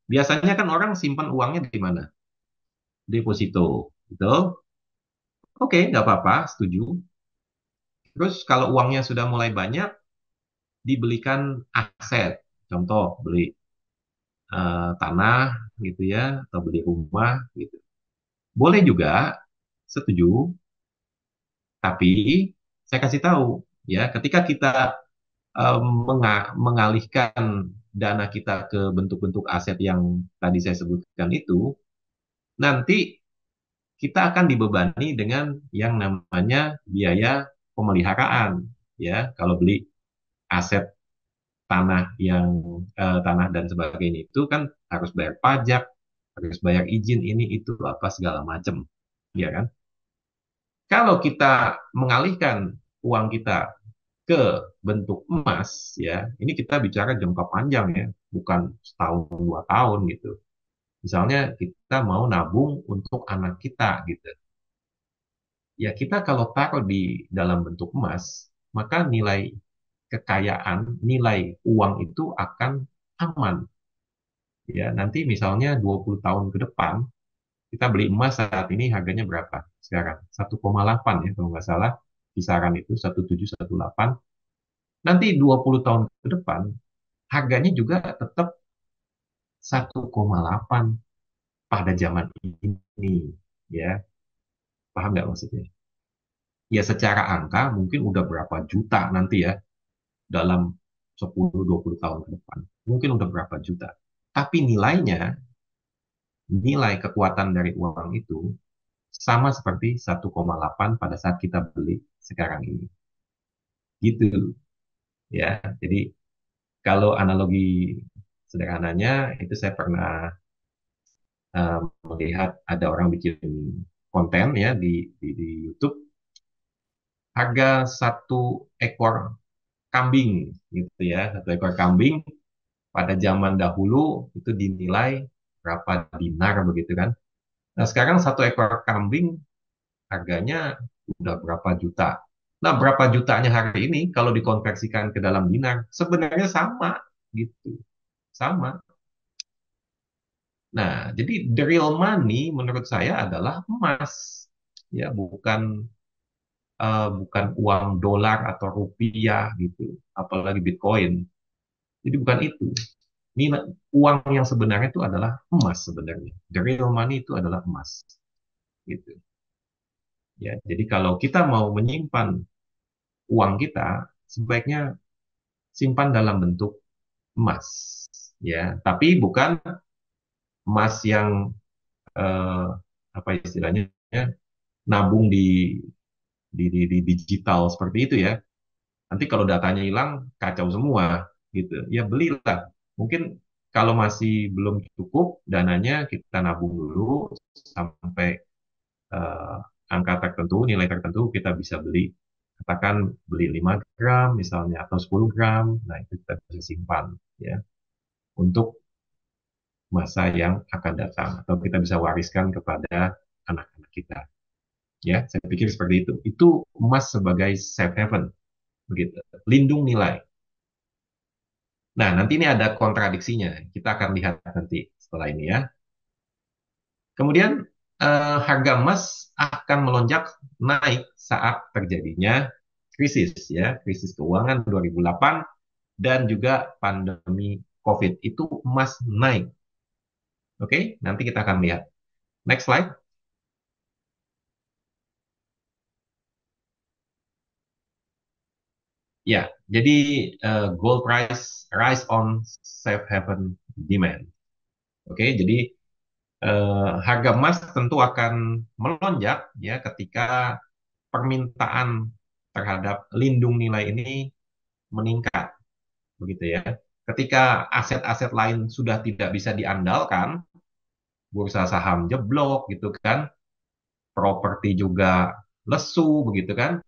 biasanya kan orang simpan uangnya di mana? Deposito, betul? Oke, nggak apa-apa, setuju. Terus kalau uangnya sudah mulai banyak, dibelikan aset. Contoh, beli tanah gitu ya, atau beli rumah gitu. Boleh juga, setuju, tapi saya kasih tahu ya, ketika kita mengalihkan dana kita ke bentuk-bentuk aset yang tadi saya sebutkan itu, nanti kita akan dibebani dengan yang namanya biaya pemeliharaan. Ya, kalau beli aset tanah yang tanah dan sebagainya itu kan harus bayar pajak, harus bayar izin ini itu apa segala macam, ya kan? Kalau kita mengalihkan uang kita ke bentuk emas, ya, ini kita bicara jangka panjang ya, bukan setahun 2 tahun gitu. Misalnya kita mau nabung untuk anak kita gitu. Ya kita kalau taruh di dalam bentuk emas, maka nilai kekayaan, nilai uang itu akan aman. Ya, nanti misalnya 20 tahun ke depan, kita beli emas saat ini harganya berapa sekarang? 1,8 ya kalau nggak salah, kisaran itu 1718. Nanti 20 tahun ke depan, harganya juga tetap 1,8 pada zaman ini. Ya, paham nggak maksudnya? Ya secara angka mungkin udah berapa juta nanti ya dalam 10-20 tahun ke depan. Mungkin udah berapa juta. Tapi nilainya, nilai kekuatan dari uang itu sama seperti 1,8 pada saat kita beli sekarang ini. Gitu ya. Jadi kalau analogi sederhananya itu saya pernah melihat ada orang bikin konten ya di YouTube, harga satu ekor kambing gitu ya, satu ekor kambing pada zaman dahulu itu dinilai berapa dinar begitu kan. Nah sekarang satu ekor kambing harganya udah berapa juta. Nah berapa jutanya hari ini kalau dikonversikan ke dalam dinar sebenarnya sama gitu, sama. Nah jadi the real money menurut saya adalah emas, ya bukan uang dolar atau rupiah gitu, apalagi Bitcoin. Jadi bukan itu. Nilai uang yang sebenarnya itu adalah emas sebenarnya. The real money itu adalah emas gitu. Ya, jadi kalau kita mau menyimpan uang kita, sebaiknya simpan dalam bentuk emas. Ya, tapi bukan emas yang eh, apa istilahnya ya, nabung di digital seperti itu ya. Nanti kalau datanya hilang, kacau semua gitu. Ya belilah. Mungkin kalau masih belum cukup dananya, kita nabung dulu sampai eh, angka tertentu, nilai tertentu kita bisa beli. Katakan beli 5 gram misalnya atau 10 gram. Nah, itu kita bisa simpan ya untuk masa yang akan datang atau kita bisa wariskan kepada anak-anak kita. Ya, saya pikir seperti itu. Itu emas sebagai safe haven begitu. Lindung nilai. Nah, nanti ini ada kontradiksinya. Kita akan lihat nanti setelah ini ya. Kemudian harga emas akan melonjak naik saat terjadinya krisis ya, krisis keuangan 2008 dan juga pandemi COVID itu emas naik. Oke, nanti kita akan lihat. Next slide. Ya, jadi gold price rise on safe haven demand. Oke, jadi harga emas tentu akan melonjak ya ketika permintaan terhadap lindung nilai ini meningkat, begitu ya. Ketika aset-aset lain sudah tidak bisa diandalkan, bursa saham jeblok gitu kan, properti juga lesu begitu kan.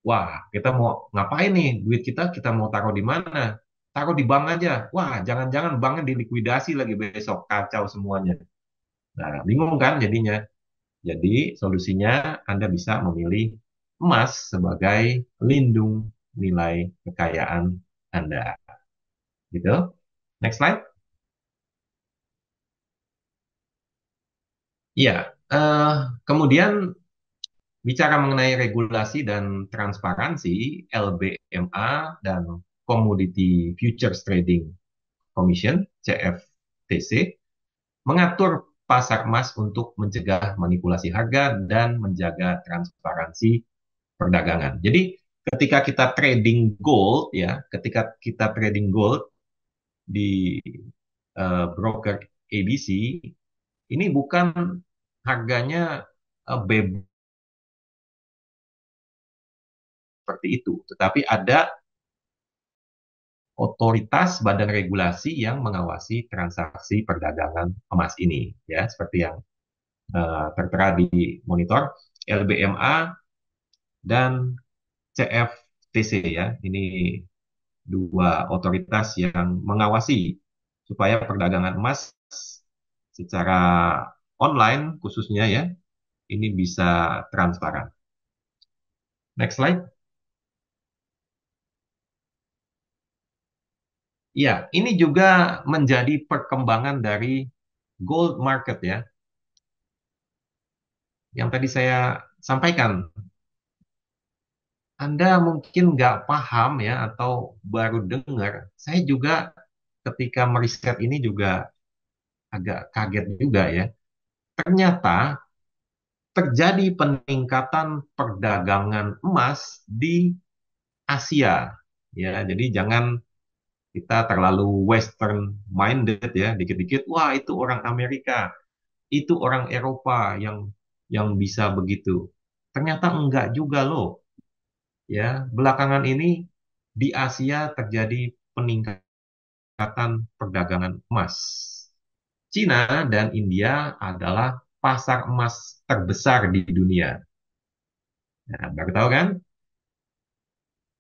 Wah, kita mau ngapain nih? Duit kita kita mau taruh di mana? Taruh di bank aja. Wah, jangan-jangan banknya dilikuidasi lagi besok, kacau semuanya. Nah, bingung kan jadinya. Jadi, solusinya Anda bisa memilih emas sebagai lindung nilai kekayaan Anda. Gitu. Next slide. Iya, eh, kemudian bicara mengenai regulasi dan transparansi, LBMA dan Commodity Futures Trading Commission, CFTC, mengatur pasar emas untuk mencegah manipulasi harga dan menjaga transparansi perdagangan. Jadi, ketika kita trading gold, ya, ketika kita trading gold di broker ABC, ini bukan harganya bebas seperti itu, tetapi ada otoritas badan regulasi yang mengawasi transaksi perdagangan emas ini, ya, seperti yang tertera di monitor LBMA dan CFTC ya. Ini dua otoritas yang mengawasi supaya perdagangan emas secara online khususnya ya ini bisa transparan. Next slide. Ya, ini juga menjadi perkembangan dari gold market ya. Yang tadi saya sampaikan, Anda mungkin nggak paham ya atau baru dengar. Saya juga ketika meriset ini juga agak kaget juga ya. Ternyata terjadi peningkatan perdagangan emas di Asia. Ya, jadi jangan kita terlalu Western minded ya, dikit-dikit, wah itu orang Amerika, itu orang Eropa yang bisa begitu. Ternyata enggak juga loh. Ya, belakangan ini di Asia terjadi peningkatan perdagangan emas. Cina dan India adalah pasar emas terbesar di dunia. Nah, baru tahu kan?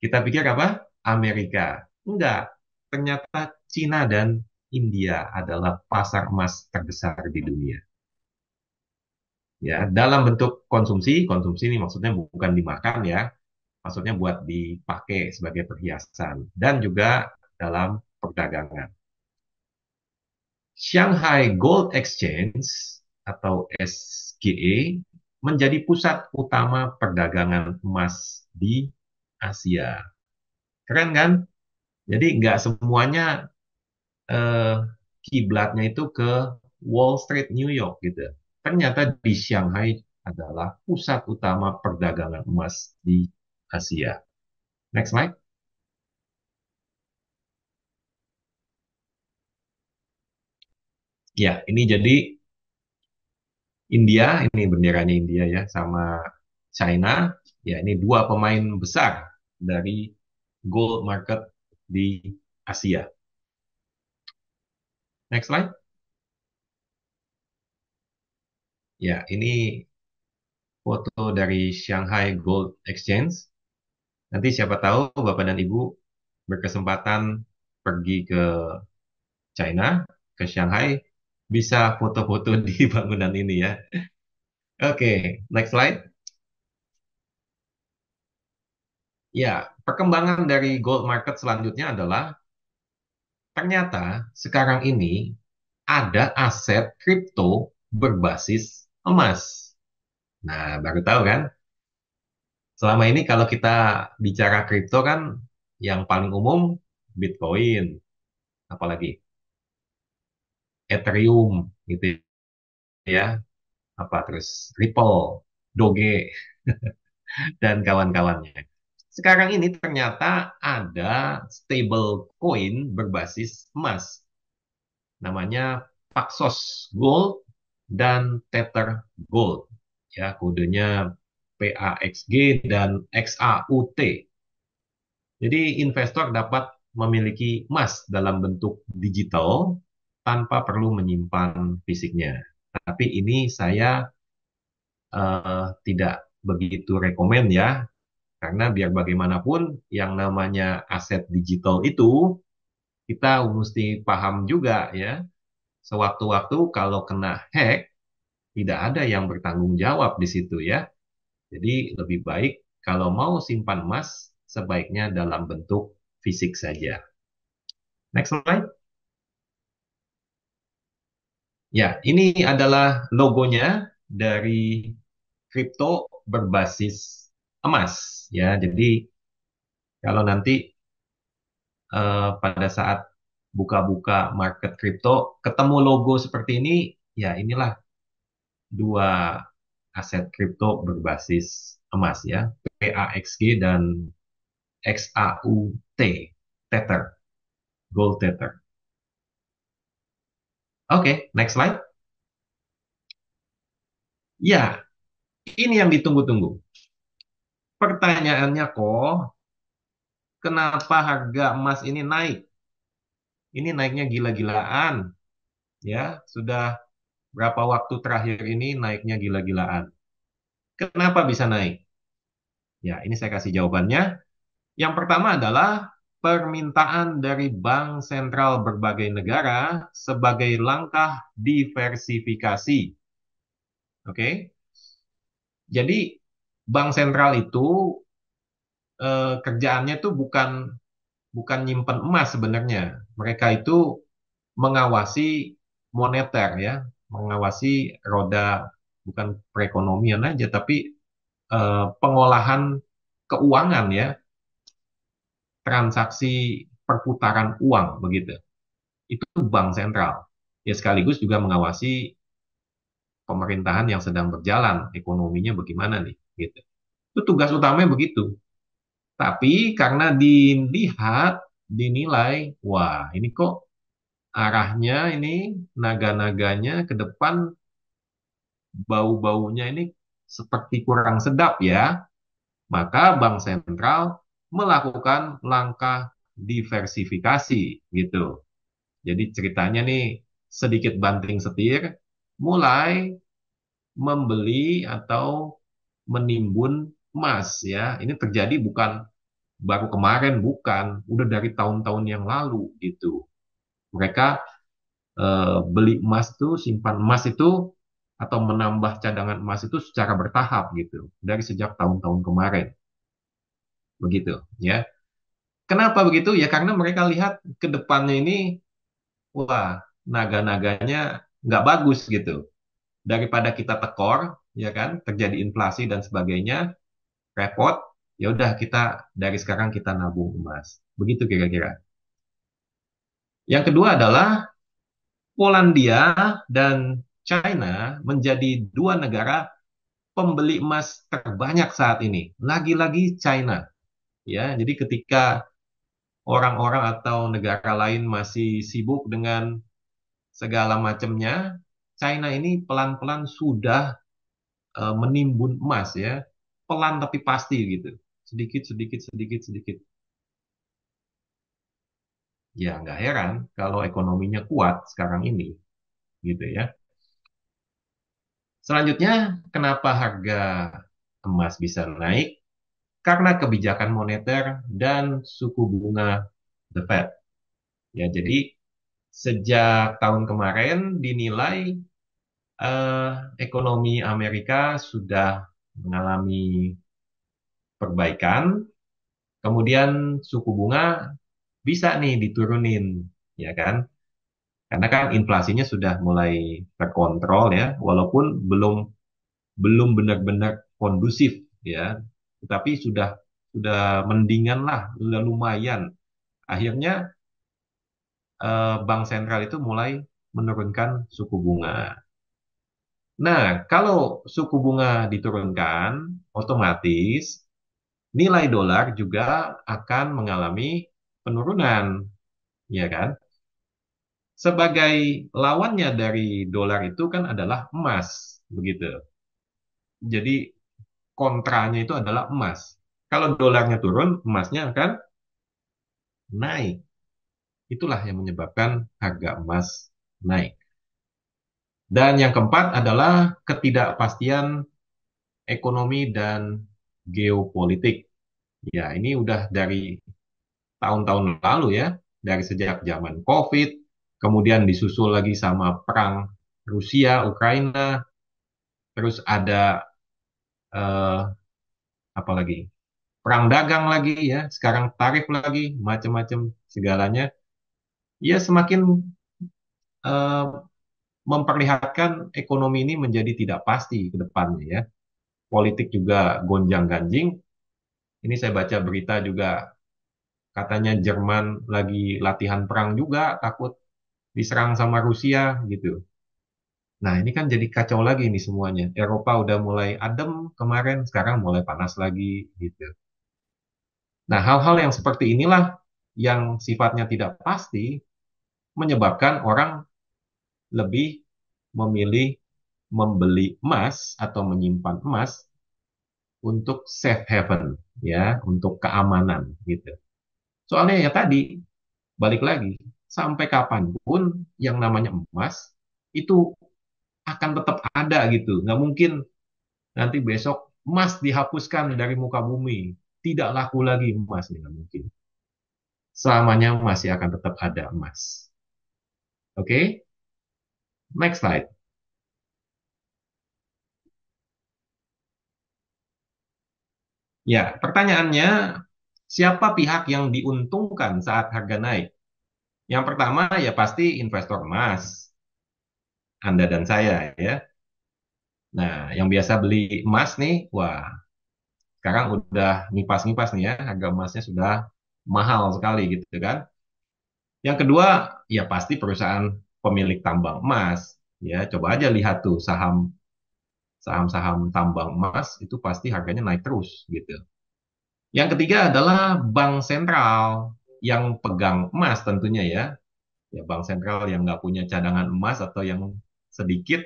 Kita pikir apa? Amerika. Enggak. Ternyata Cina dan India adalah pasar emas terbesar di dunia. Ya, dalam bentuk konsumsi, konsumsi ini maksudnya bukan dimakan ya, maksudnya buat dipakai sebagai perhiasan dan juga dalam perdagangan. Shanghai Gold Exchange atau SGE menjadi pusat utama perdagangan emas di Asia. Keren kan? Jadi nggak semuanya eh, kiblatnya itu ke Wall Street New York gitu. Ternyata di Shanghai adalah pusat utama perdagangan emas di Asia. Next slide. Ya, ini jadi India, ini benderanya India ya, sama China. Ya, ini dua pemain besar dari gold market di Asia. Next slide. Ya, ini foto dari Shanghai Gold Exchange. Nanti siapa tahu Bapak dan Ibu berkesempatan pergi ke China, ke Shanghai, bisa foto-foto di bangunan ini ya. Oke, next slide. Ya, perkembangan dari gold market selanjutnya adalah ternyata sekarang ini ada aset kripto berbasis emas. Nah, baru tahu kan? Selama ini kalau kita bicara kripto kan yang paling umum Bitcoin, apalagi. Ethereum gitu ya, apa terus Ripple, Doge dan kawan-kawannya. Sekarang ini ternyata ada stable coin berbasis emas, namanya Paxos Gold dan Tether Gold. Ya, kodenya PAXG dan XAUT. Jadi investor dapat memiliki emas dalam bentuk digital tanpa perlu menyimpan fisiknya. Tapi ini saya tidak begitu rekomen ya, karena biar bagaimanapun yang namanya aset digital itu kita mesti paham juga ya, sewaktu-waktu kalau kena hack tidak ada yang bertanggung jawab di situ ya. Jadi lebih baik kalau mau simpan emas sebaiknya dalam bentuk fisik saja. Next slide. Ya, ini adalah logonya dari kripto berbasis emas ya. Jadi kalau nanti pada saat buka-buka market kripto ketemu logo seperti ini, ya inilah dua aset kripto berbasis emas ya, PAXG dan XAUT, Tether, Gold Tether. Oke, next slide. Ya, ini yang ditunggu-tunggu. Pertanyaannya kok, kenapa harga emas ini naik? Ini naiknya gila-gilaan, ya. Sudah berapa waktu terakhir ini naiknya gila-gilaan. Kenapa bisa naik? Ya, ini saya kasih jawabannya. Yang pertama adalah permintaan dari bank sentral berbagai negara sebagai langkah diversifikasi. Oke. Jadi bank sentral itu kerjaannya itu bukan bukan nyimpen emas sebenarnya. Mereka itu mengawasi moneter ya, mengawasi roda bukan perekonomian aja tapi pengolahan keuangan ya, transaksi perputaran uang begitu. Itu bank sentral. Ya sekaligus juga mengawasi pemerintahan yang sedang berjalan, ekonominya bagaimana nih, gitu. Itu tugas utamanya begitu. Tapi karena dilihat, dinilai, wah ini kok arahnya ini naga-naganya ke depan bau-baunya ini seperti kurang sedap ya, maka bank sentral melakukan langkah diversifikasi gitu. Jadi ceritanya nih sedikit banting setir, mulai membeli atau menimbun emas ya. Ini terjadi bukan baru kemarin, bukan, udah dari tahun-tahun yang lalu gitu. Mereka beli emas tuh, simpan emas itu atau menambah cadangan emas itu secara bertahap gitu dari sejak tahun-tahun kemarin begitu ya. Kenapa begitu ya, karena mereka lihat ke depannya ini wah naga-naganya nggak bagus gitu, daripada kita tekor ya kan terjadi inflasi dan sebagainya repot, ya udah kita dari sekarang kita nabung emas begitu kira-kira. Yang kedua adalah Polandia dan China menjadi dua negara pembeli emas terbanyak saat ini. Lagi-lagi China, ya. Jadi ketika orang-orang atau negara lain masih sibuk dengan segala macamnya, China ini pelan-pelan sudah menimbun emas, ya. Pelan tapi pasti gitu. Sedikit, sedikit, sedikit, sedikit. Ya, nggak heran kalau ekonominya kuat sekarang ini, gitu ya. Selanjutnya, kenapa harga emas bisa naik? Karena kebijakan moneter dan suku bunga The Fed. Ya, jadi sejak tahun kemarin dinilai eh, ekonomi Amerika sudah mengalami perbaikan, kemudian suku bunga bisa nih diturunin, ya kan? Karena kan inflasinya sudah mulai terkontrol ya, walaupun belum belum benar-benar kondusif ya, tetapi sudah mendingan lah, sudah lumayan. Akhirnya bank sentral itu mulai menurunkan suku bunga. Nah, kalau suku bunga diturunkan, otomatis nilai dolar juga akan mengalami penurunan, ya kan? Sebagai lawannya dari dolar itu kan adalah emas, begitu. Jadi kontranya itu adalah emas. Kalau dolarnya turun, emasnya akan naik. Itulah yang menyebabkan harga emas naik. Dan yang keempat adalah ketidakpastian ekonomi dan geopolitik. Ya, ini udah dari tahun-tahun lalu ya, dari sejak zaman COVID, kemudian disusul lagi sama perang Rusia, Ukraina, terus ada eh, apa lagi? Perang dagang lagi ya, sekarang tarif lagi, macam-macam segalanya. Ya semakin eh, memperlihatkan ekonomi ini menjadi tidak pasti ke depannya ya. Politik juga gonjang-ganjing. Ini saya baca berita juga katanya Jerman lagi latihan perang juga, takut diserang sama Rusia gitu. Nah, ini kan jadi kacau lagi nih semuanya. Eropa udah mulai adem kemarin, sekarang mulai panas lagi gitu. Nah, hal-hal yang seperti inilah yang sifatnya tidak pasti menyebabkan orang lebih memilih membeli emas atau menyimpan emas untuk safe haven, ya, untuk keamanan gitu. Soalnya ya tadi, balik lagi, sampai kapanpun yang namanya emas itu akan tetap ada gitu. Nggak mungkin nanti besok emas dihapuskan dari muka bumi. Tidak laku lagi emas, nggak mungkin. Selamanya masih akan tetap ada emas. Oke, next slide. Ya, pertanyaannya, siapa pihak yang diuntungkan saat harga naik? Yang pertama ya pasti investor emas, Anda dan saya ya. Nah, yang biasa beli emas nih, wah, sekarang udah ngipas-ngipas nih ya, harga emasnya sudah mahal sekali gitu kan. Yang kedua, ya pasti perusahaan pemilik tambang emas. Ya, coba aja lihat tuh saham-saham tambang emas itu pasti harganya naik terus gitu. Yang ketiga adalah bank sentral yang pegang emas tentunya ya. Ya bank sentral yang nggak punya cadangan emas atau yang sedikit,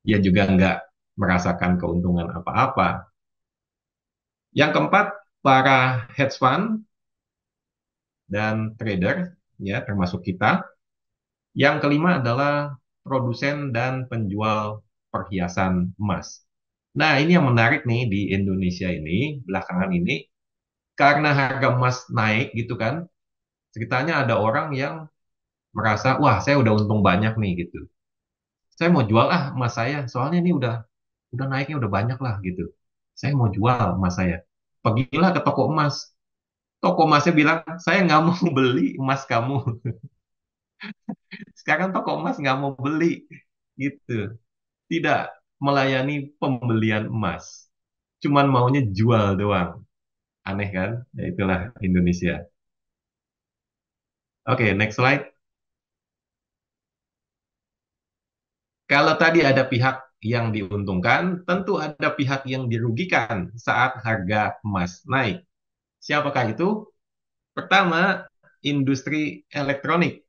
ya juga nggak merasakan keuntungan apa-apa. Yang keempat, para hedge fund dan trader, ya termasuk kita. Yang kelima adalah produsen dan penjual perhiasan emas. Nah, ini yang menarik nih di Indonesia ini, belakangan ini, karena harga emas naik gitu kan, ceritanya ada orang yang merasa, wah saya udah untung banyak nih gitu. Saya mau jual emas saya, soalnya ini udah naiknya udah banyak lah gitu. Saya mau jual emas saya. Pergilah ke toko emas. Toko emasnya bilang, saya nggak mau beli emas kamu. Sekarang toko emas nggak mau beli gitu. Tidak melayani pembelian emas. Cuman maunya jual doang. Aneh kan? Ya itulah Indonesia. Oke, next slide. Kalau tadi ada pihak yang diuntungkan, tentu ada pihak yang dirugikan saat harga emas naik. Siapakah itu? Pertama, industri elektronik,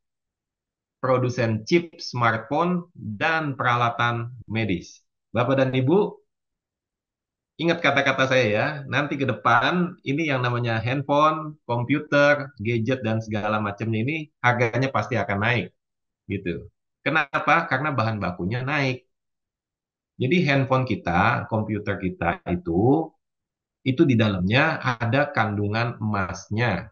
produsen chip smartphone, dan peralatan medis. Bapak dan Ibu, ingat kata-kata saya ya, nanti ke depan ini yang namanya handphone, komputer, gadget, dan segala macamnya ini harganya pasti akan naik gitu. Kenapa? Karena bahan bakunya naik. Jadi handphone kita, komputer kita itu di dalamnya ada kandungan emasnya.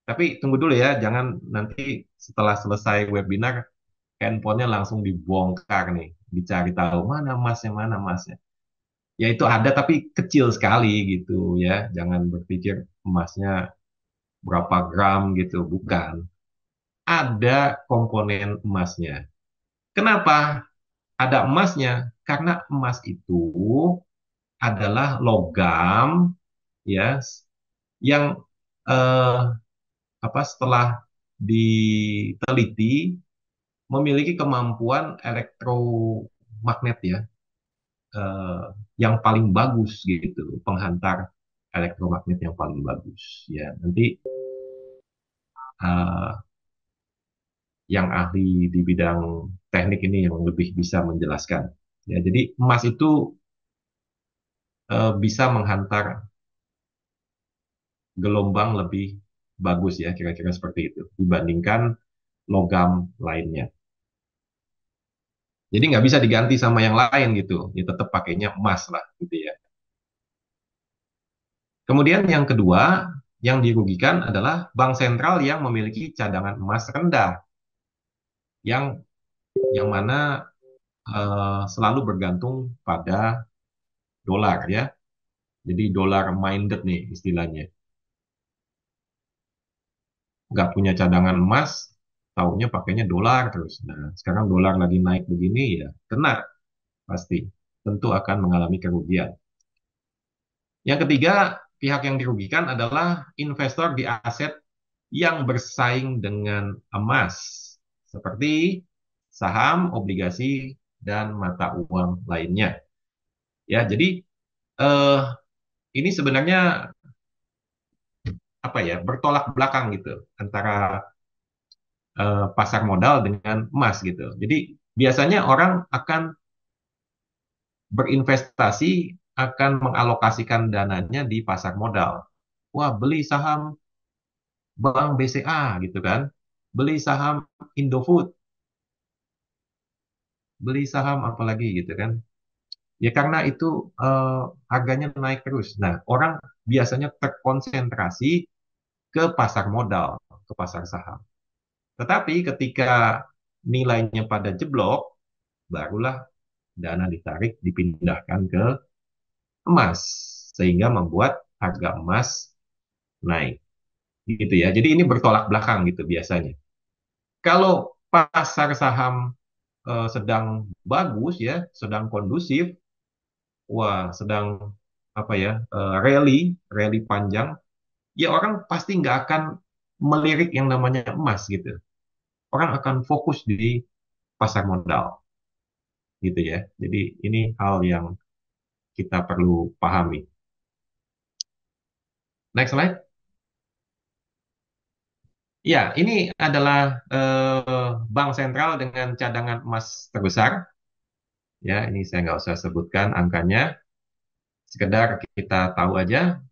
Tapi tunggu dulu ya, jangan nanti setelah selesai webinar handphonenya langsung dibongkar nih, dicari tahu mana emasnya. Ya itu ada tapi kecil sekali gitu ya. Jangan berpikir emasnya berapa gram gitu, bukan. Ada komponen emasnya. Kenapa ada emasnya? Karena emas itu adalah logam ya yang eh, apa setelah diteliti memiliki kemampuan elektromagnet ya, eh, yang paling bagus gitu, penghantar elektromagnet yang paling bagus. Ya, nanti eh, yang ahli di bidang teknik ini yang lebih bisa menjelaskan. Ya, jadi emas itu bisa menghantar gelombang lebih bagus ya, kira-kira seperti itu dibandingkan logam lainnya. Jadi nggak bisa diganti sama yang lain gitu. Ya tetap pakainya emas lah gitu ya. Kemudian yang kedua, yang dirugikan adalah bank sentral yang memiliki cadangan emas rendah, yang mana selalu bergantung pada dolar ya. Jadi dolar minded nih istilahnya. Nggak punya cadangan emas, taunya pakainya dolar terus. Nah, sekarang dolar lagi naik begini ya, kena pasti. Tentu akan mengalami kerugian. Yang ketiga, pihak yang dirugikan adalah investor di aset yang bersaing dengan emas, seperti saham, obligasi, dan mata uang lainnya. Ya, jadi eh, ini sebenarnya apa ya, bertolak belakang gitu antara pasar modal dengan emas gitu. Jadi biasanya orang akan berinvestasi, akan mengalokasikan dananya di pasar modal. Wah, beli saham Bank BCA gitu kan, beli saham Indofood, beli saham apa lagi gitu kan. Ya karena itu harganya naik terus. Nah, orang biasanya terkonsentrasi ke pasar modal, ke pasar saham. Tetapi ketika nilainya pada jeblok, barulah dana ditarik dipindahkan ke emas sehingga membuat harga emas naik gitu ya. Jadi ini bertolak belakang gitu biasanya. Kalau pasar saham sedang bagus ya, sedang kondusif, wah sedang apa ya, rally panjang, ya orang pasti nggak akan melirik yang namanya emas gitu. Orang akan fokus di pasar modal gitu ya. Jadi ini hal yang kita perlu pahami. Next slide. Ya, ini adalah bank sentral dengan cadangan emas terbesar. Ya, ini saya nggak usah sebutkan angkanya. Sekedar kita tahu aja,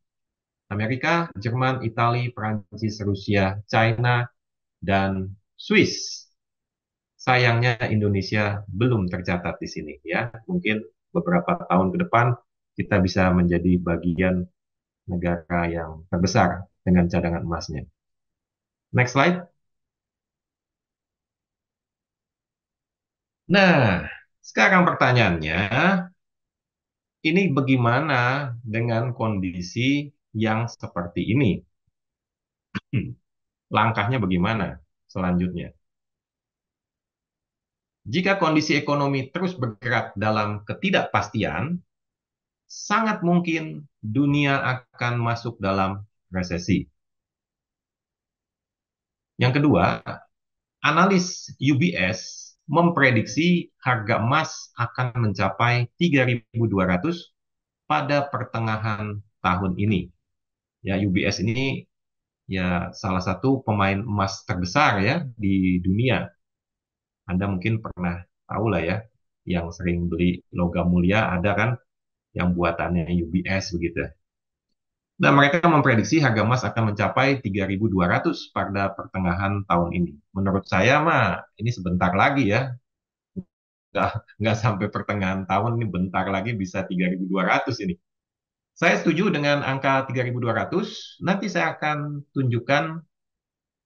Amerika, Jerman, Italia, Perancis, Rusia, China, dan Swiss. Sayangnya Indonesia belum tercatat di sini ya. Mungkin beberapa tahun ke depan kita bisa menjadi bagian negara yang terbesar dengan cadangan emasnya. Next slide. Nah, sekarang pertanyaannya, ini bagaimana dengan kondisi yang seperti ini? Langkahnya bagaimana selanjutnya? Jika kondisi ekonomi terus bergerak dalam ketidakpastian, sangat mungkin dunia akan masuk dalam resesi. Yang kedua, analis UBS memprediksi harga emas akan mencapai 3.200 pada pertengahan tahun ini. Ya, UBS ini ya salah satu pemain emas terbesar ya di dunia. Anda mungkin pernah tahu lah ya, yang sering beli logam mulia ada kan yang buatannya UBS begitu. Dan mereka memprediksi harga emas akan mencapai 3.200 pada pertengahan tahun ini. Menurut saya mah ini sebentar lagi ya, nggak, nggak sampai pertengahan tahun ini, bentar lagi bisa 3.200 ini. Saya setuju dengan angka 3.200. Nanti saya akan tunjukkan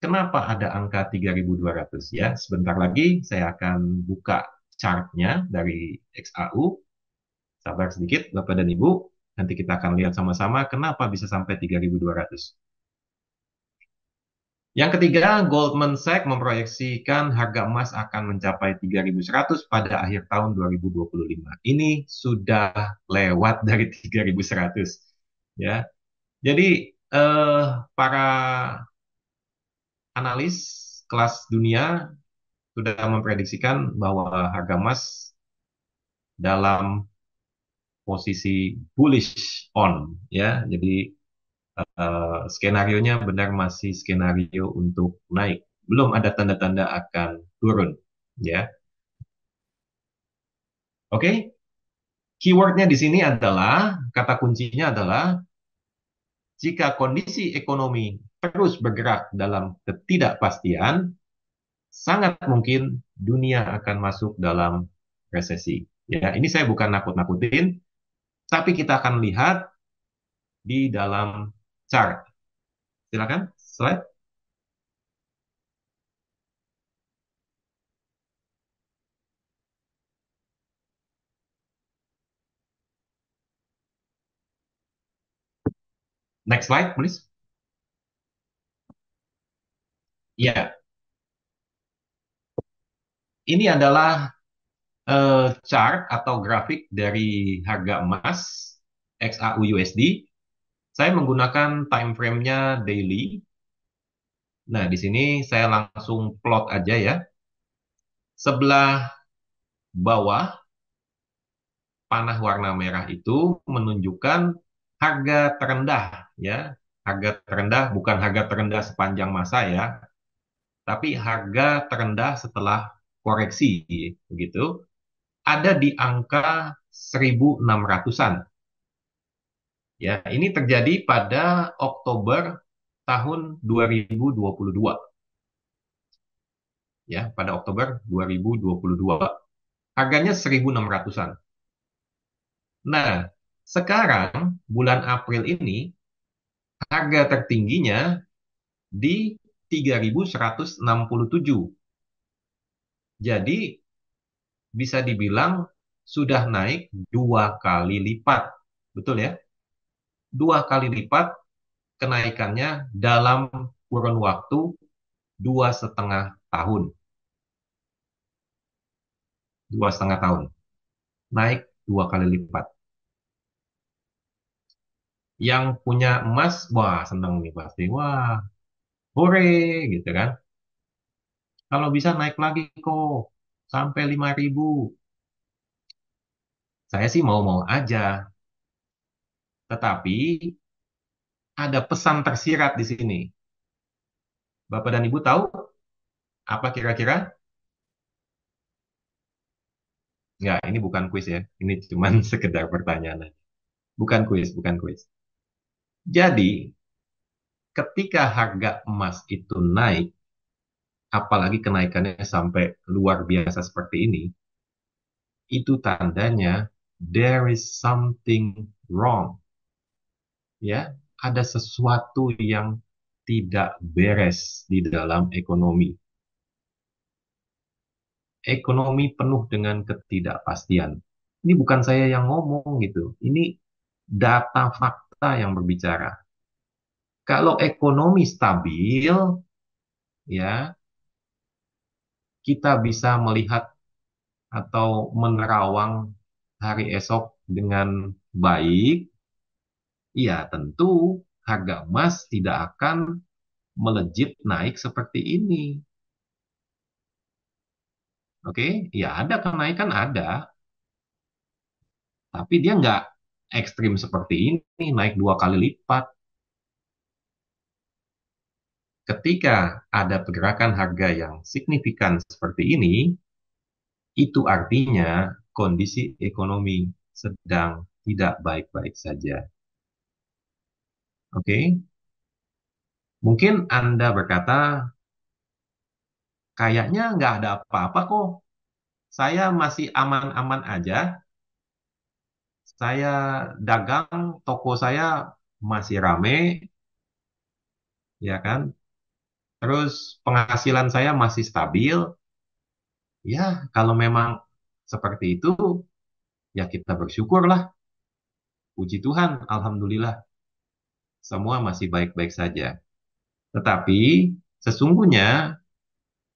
kenapa ada angka 3.200 ya. Sebentar lagi saya akan buka chartnya dari XAU. Sabar sedikit Bapak dan Ibu. Nanti kita akan lihat sama-sama kenapa bisa sampai 3.200. Yang ketiga, Goldman Sachs memproyeksikan harga emas akan mencapai 3.100 pada akhir tahun 2025. Ini sudah lewat dari 3.100 ya. Jadi para analis kelas dunia sudah memprediksikan bahwa harga emas dalam posisi bullish on, ya. Jadi skenarionya benar masih skenario untuk naik. Belum ada tanda-tanda akan turun, ya. Oke, keywordnya di sini adalah, kata kuncinya adalah, jika kondisi ekonomi terus bergerak dalam ketidakpastian, sangat mungkin dunia akan masuk dalam resesi. Ya, ini saya bukan nakut-nakutin, tapi kita akan lihat di dalam chart. Silakan, slide. Next slide, please. Ya, ini adalah chart atau grafik dari harga emas XAU USD. Saya menggunakan time frame-nya daily. Nah, di sini saya langsung plot aja ya. Sebelah bawah panah warna merah itu menunjukkan harga terendah ya. Harga terendah bukan harga terendah sepanjang masa ya, tapi harga terendah setelah koreksi begitu. Ada di angka 1.600-an. Ya, ini terjadi pada Oktober tahun 2022. Ya, pada Oktober 2022. Harganya 1.600-an. Nah, sekarang bulan April ini harga tertingginya di 3.167. Jadi bisa dibilang sudah naik 2 kali lipat. Betul ya? 2 kali lipat kenaikannya dalam kurun waktu 2,5 tahun. 2,5 tahun. Naik 2 kali lipat. Yang punya emas, wah seneng nih pasti. Wah, hore gitu kan. Kalau bisa naik lagi kok sampai 5.000. Saya sih mau-mau aja. Tetapi ada pesan tersirat di sini. Bapak dan Ibu tahu apa kira-kira? Nggak, ini bukan kuis ya. Ini cuma sekedar pertanyaan. Bukan kuis, bukan kuis. Jadi, ketika harga emas itu naik, apalagi kenaikannya sampai luar biasa seperti ini, itu tandanya there is something wrong. Ya, ada sesuatu yang tidak beres di dalam ekonomi. Ekonomi penuh dengan ketidakpastian. Ini bukan saya yang ngomong gitu. Ini data fakta yang berbicara. Kalau ekonomi stabil, ya, kita bisa melihat atau menerawang hari esok dengan baik. Ya, tentu harga emas tidak akan melejit naik seperti ini. Oke, ya ada kenaikan ada, tapi dia nggak ekstrim seperti ini, naik 2 kali lipat. Ketika ada pergerakan harga yang signifikan seperti ini, itu artinya kondisi ekonomi sedang tidak baik-baik saja. Oke, mungkin Anda berkata, kayaknya nggak ada apa-apa kok. Saya masih aman-aman aja. Saya dagang, toko saya masih rame, ya kan? Terus penghasilan saya masih stabil. Ya, kalau memang seperti itu, ya kita bersyukurlah. Puji Tuhan, Alhamdulillah, semua masih baik-baik saja. Tetapi sesungguhnya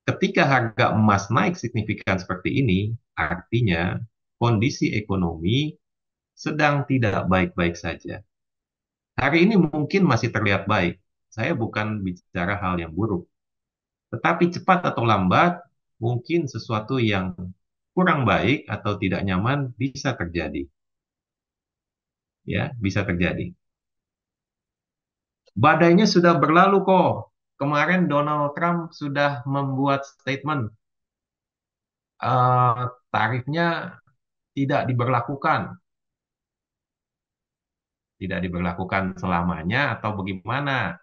ketika harga emas naik signifikan seperti ini, artinya kondisi ekonomi sedang tidak baik-baik saja. Hari ini mungkin masih terlihat baik. Saya bukan bicara hal yang buruk. Tetapi cepat atau lambat, mungkin sesuatu yang kurang baik atau tidak nyaman bisa terjadi. Ya, bisa terjadi. Badainya sudah berlalu kok. Kemarin Donald Trump sudah membuat statement tarifnya tidak diberlakukan, tidak diberlakukan selamanya atau bagaimana?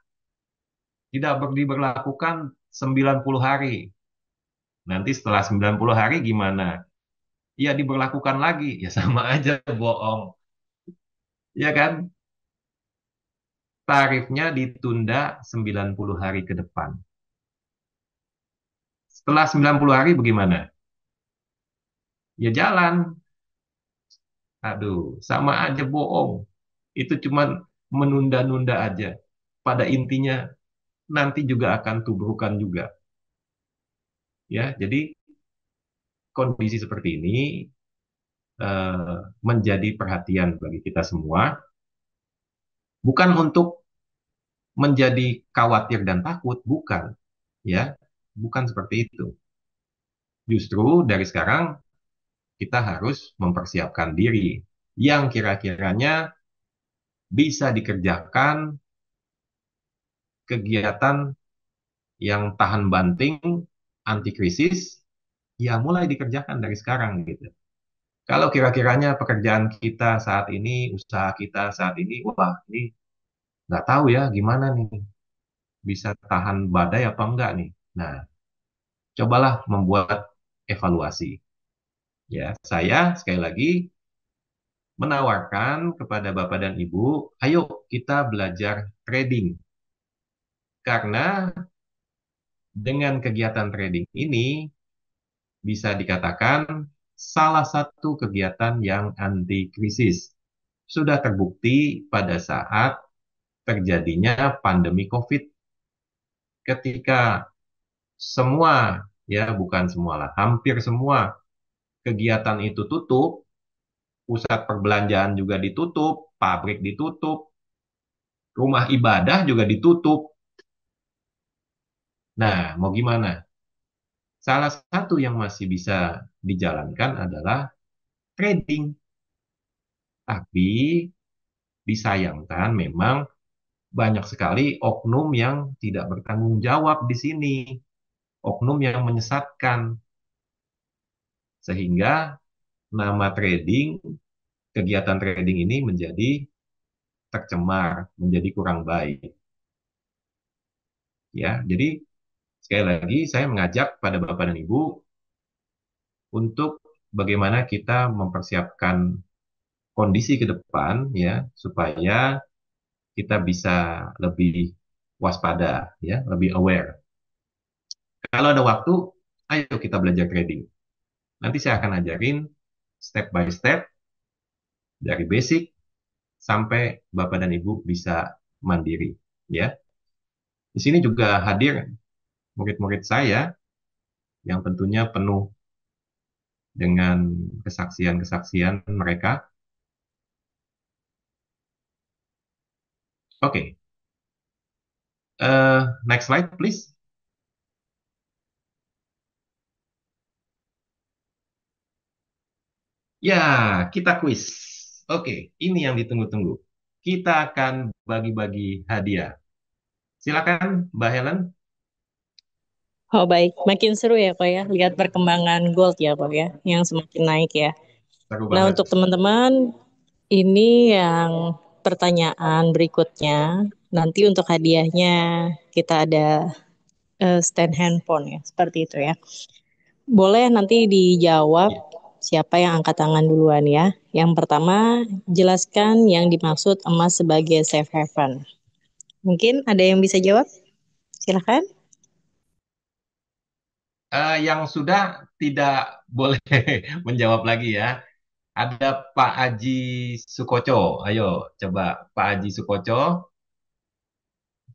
Tidak diberlakukan 90 hari. Nanti setelah 90 hari gimana? Ya diberlakukan lagi. Ya sama aja bohong. Ya kan? Tarifnya ditunda 90 hari ke depan. Setelah 90 hari bagaimana? Ya jalan. Aduh, sama aja bohong. Itu cuman menunda-nunda aja. Pada intinya nanti juga akan tubrukan juga. Ya, jadi kondisi seperti ini menjadi perhatian bagi kita semua. Bukan untuk menjadi khawatir dan takut, bukan. Ya, bukan seperti itu. Justru dari sekarang kita harus mempersiapkan diri yang kira-kiranya bisa dikerjakan kegiatan yang tahan banting, anti krisis, ya mulai dikerjakan dari sekarang gitu. Kalau kira-kiranya pekerjaan kita saat ini, usaha kita saat ini, wah ini nggak tahu ya gimana nih, bisa tahan badai apa enggak nih. Nah, cobalah membuat evaluasi. Ya, saya sekali lagi menawarkan kepada Bapak dan Ibu, ayo kita belajar trading. Karena dengan kegiatan trading ini bisa dikatakan salah satu kegiatan yang anti krisis. Sudah terbukti pada saat terjadinya pandemi COVID ketika semua, ya bukan semua lah, hampir semua kegiatan itu tutup, pusat perbelanjaan juga ditutup, pabrik ditutup, rumah ibadah juga ditutup. Nah, mau gimana? Salah satu yang masih bisa dijalankan adalah trading. Tapi disayangkan memang banyak sekali oknum yang tidak bertanggung jawab di sini. Oknum yang menyesatkan. Sehingga nama trading, kegiatan trading ini menjadi tercemar, menjadi kurang baik. Ya, jadi sekali lagi saya mengajak pada Bapak dan Ibu untuk bagaimana kita mempersiapkan kondisi ke depan ya supaya kita bisa lebih waspada ya, lebih aware. Kalau ada waktu, ayo kita belajar trading. Nanti saya akan ajarin step by step dari basic sampai Bapak dan Ibu bisa mandiri ya. Di sini juga hadir murid-murid saya yang tentunya penuh dengan kesaksian-kesaksian mereka. Oke, next slide please. Ya, kita kuis. Oke, ini yang ditunggu-tunggu. Kita akan bagi-bagi hadiah. Silakan, Mbak Helen. Oh baik, makin seru ya kok ya, lihat perkembangan gold ya kok ya, yang semakin naik ya. Seru Nah banget. untuk teman-teman, ini yang pertanyaan berikutnya. Nanti untuk hadiahnya kita ada stand handphone ya, seperti itu ya. Boleh nanti dijawab Ya. siapa yang angkat tangan duluan ya. Yang pertama, jelaskan yang dimaksud emas sebagai safe haven. Mungkin ada yang bisa jawab? Silahkan. Yang sudah tidak boleh menjawab lagi ya. Ada Pak Aji Sukoco. Ayo, coba Pak Aji Sukoco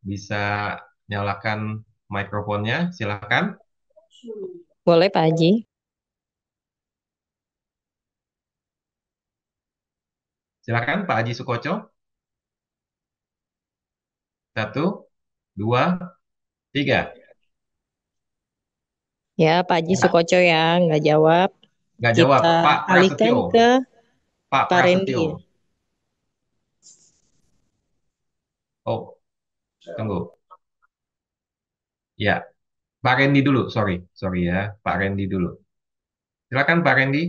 bisa nyalakan mikrofonnya. Silakan. Boleh Pak Haji. Silakan Pak Aji Sukoco. Satu, dua, tiga. Ya, Pak Haji Ya, Sukoco ya, nggak jawab. nggak jawab. Kita Pak alihkan Prasetyo. ke Pak Pak Randy. Prasetyo. Oh, tunggu. Ya, Pak Randy dulu. Sorry, sorry ya. Pak Randy dulu. Silakan Pak Randy.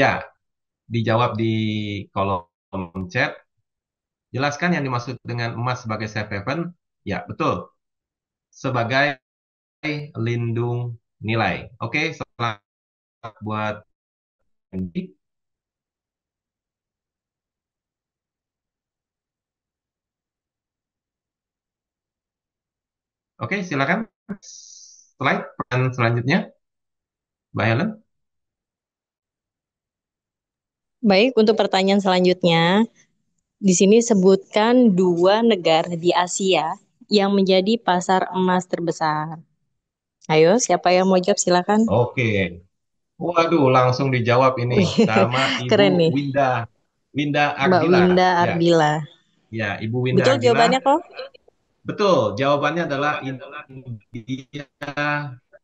Ya, dijawab di kolom chat. Jelaskan yang dimaksud dengan emas sebagai safe haven. Ya, betul. Sebagai lindung nilai. Oke, selamat buat Randy. Oke, silakan. Slide pertanyaan selanjutnya, Mbak Helen. Baik, untuk pertanyaan selanjutnya, di sini sebutkan 2 negara di Asia yang menjadi pasar emas terbesar. Ayo, siapa yang mau jawab silakan. Oke. Waduh, langsung dijawab ini Wih, sama Ibu keren nih, Winda. Winda Mbak Ardila. Winda Ya, Ardila. ya, Ibu Winda Betul Ardila. jawabannya kok? Betul, jawabannya adalah India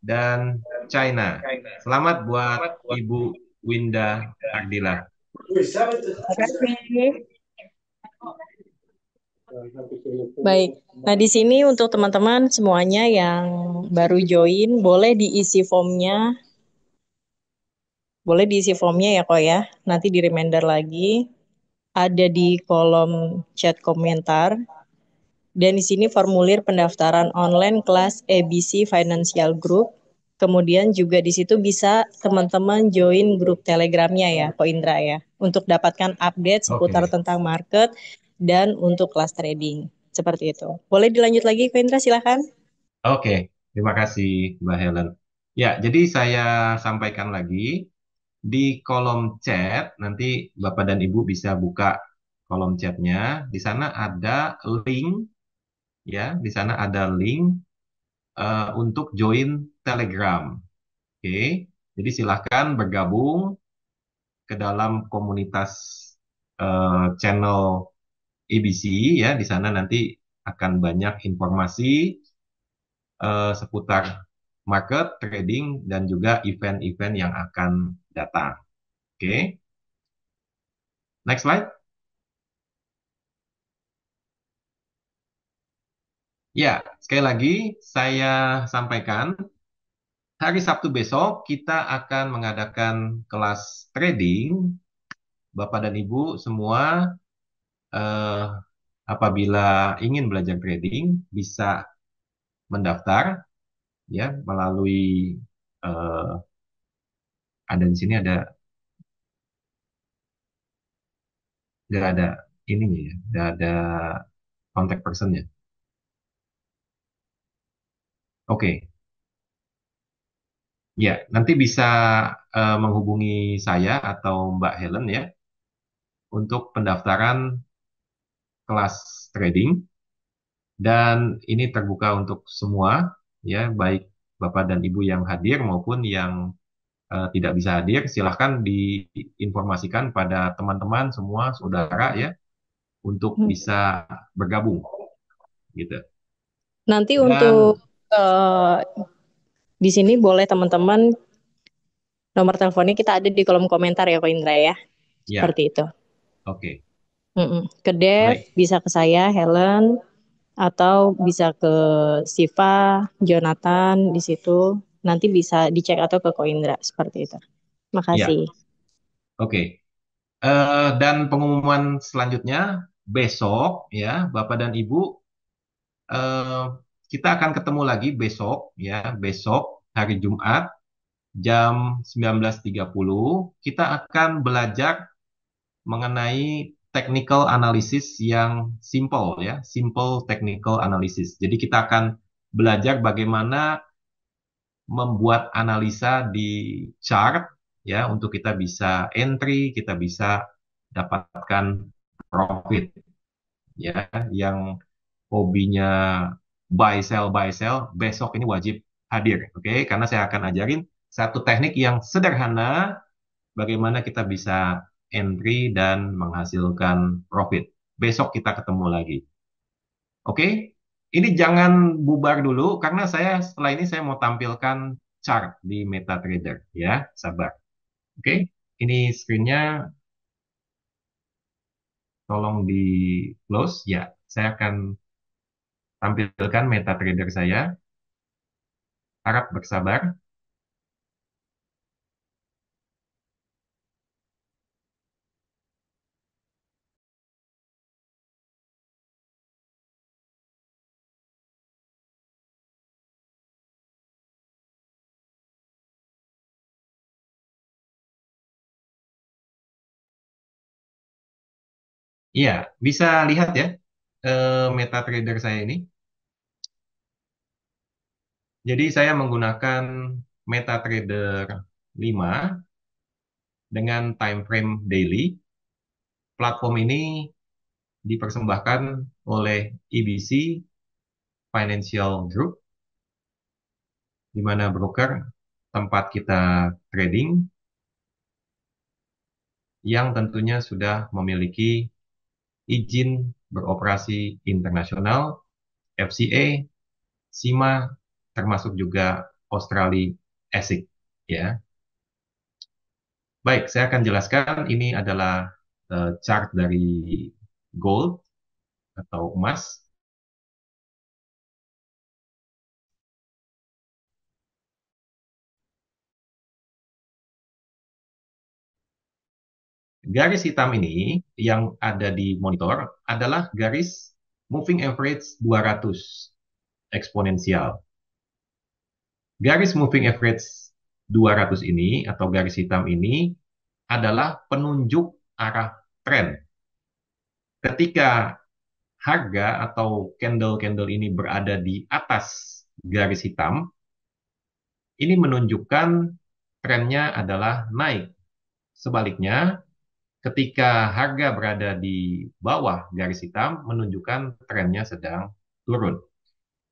dan China. Selamat buat Ibu Winda Ardila. Terima kasih. Baik. Nah, di sini untuk teman-teman semuanya yang baru join, boleh diisi formnya ya kok ya. Nanti di reminder lagi. Ada di kolom chat komentar. Dan di sini formulir pendaftaran online kelas ABC Financial Group. Kemudian juga di situ bisa teman-teman join grup Telegramnya ya, Ko Indra ya, untuk dapatkan update seputar Oke, tentang market dan untuk kelas trading. Seperti itu. Boleh dilanjut lagi, Ko Indra, silakan. oke. Terima kasih, Mbak Helen. Ya, jadi saya sampaikan lagi di kolom chat. Nanti Bapak dan Ibu bisa buka kolom chatnya. Di sana ada link, ya. Di sana ada link untuk join Telegram. Oke, jadi silahkan bergabung ke dalam komunitas channel ABC ya. Di sana nanti akan banyak informasi seputar market, trading, dan juga event-event yang akan datang. Oke, next slide. Ya, sekali lagi saya sampaikan hari Sabtu besok kita akan mengadakan kelas trading. Bapak dan Ibu semua eh, apabila ingin belajar trading bisa mendaftar ya melalui eh, ada di sini ada ininya ya, ada contact personnya. Oke, ya nanti bisa menghubungi saya atau Mbak Helen ya untuk pendaftaran kelas trading dan ini terbuka untuk semua ya baik Bapak dan Ibu yang hadir maupun yang tidak bisa hadir, silahkan diinformasikan pada teman-teman semua saudara ya untuk bisa bergabung gitu. Nanti untuk Dan eh, di sini boleh teman-teman nomor teleponnya kita ada di kolom komentar ya, Ko Indra ya. ya, Seperti itu. oke, Ke Dev, baik, bisa ke saya, Helen, atau bisa ke Siva, Jonathan di situ. Nanti bisa dicek atau ke Koindra seperti itu. ya, Makasih. oke. Dan pengumuman selanjutnya besok ya, Bapak dan Ibu, eh, kita akan ketemu lagi besok ya, besok hari Jumat jam 19.30 kita akan belajar mengenai technical analysis yang simple ya, simple technical analysis. Jadi kita akan belajar bagaimana membuat analisa di chart ya untuk kita bisa entry, kita bisa dapatkan profit ya yang hobinya buy sell besok ini wajib hadir oke karena saya akan ajarin satu teknik yang sederhana bagaimana kita bisa entry dan menghasilkan profit. Besok kita ketemu lagi. Oke? Ini jangan bubar dulu karena saya setelah ini saya mau tampilkan chart di MetaTrader ya, sabar. Oke, ini screen-nya tolong di close ya. Saya akan tampilkan MetaTrader saya. Harap bersabar. Iya, bisa lihat ya MetaTrader saya ini. Jadi saya menggunakan MetaTrader 5 dengan time frame daily. Platform ini dipersembahkan oleh EBC Financial Group, di mana broker tempat kita trading yang tentunya sudah memiliki izin beroperasi internasional, FCA, SIMA, termasuk juga Australia ASIC. Ya, baik, saya akan jelaskan. Ini adalah chart dari gold atau emas. Garis hitam ini yang ada di monitor adalah garis moving average 200 eksponensial. Garis moving average 200 ini atau garis hitam ini adalah penunjuk arah tren. Ketika harga atau candle-candle ini berada di atas garis hitam, ini menunjukkan trennya adalah naik. Sebaliknya, ketika harga berada di bawah garis hitam, menunjukkan trennya sedang turun.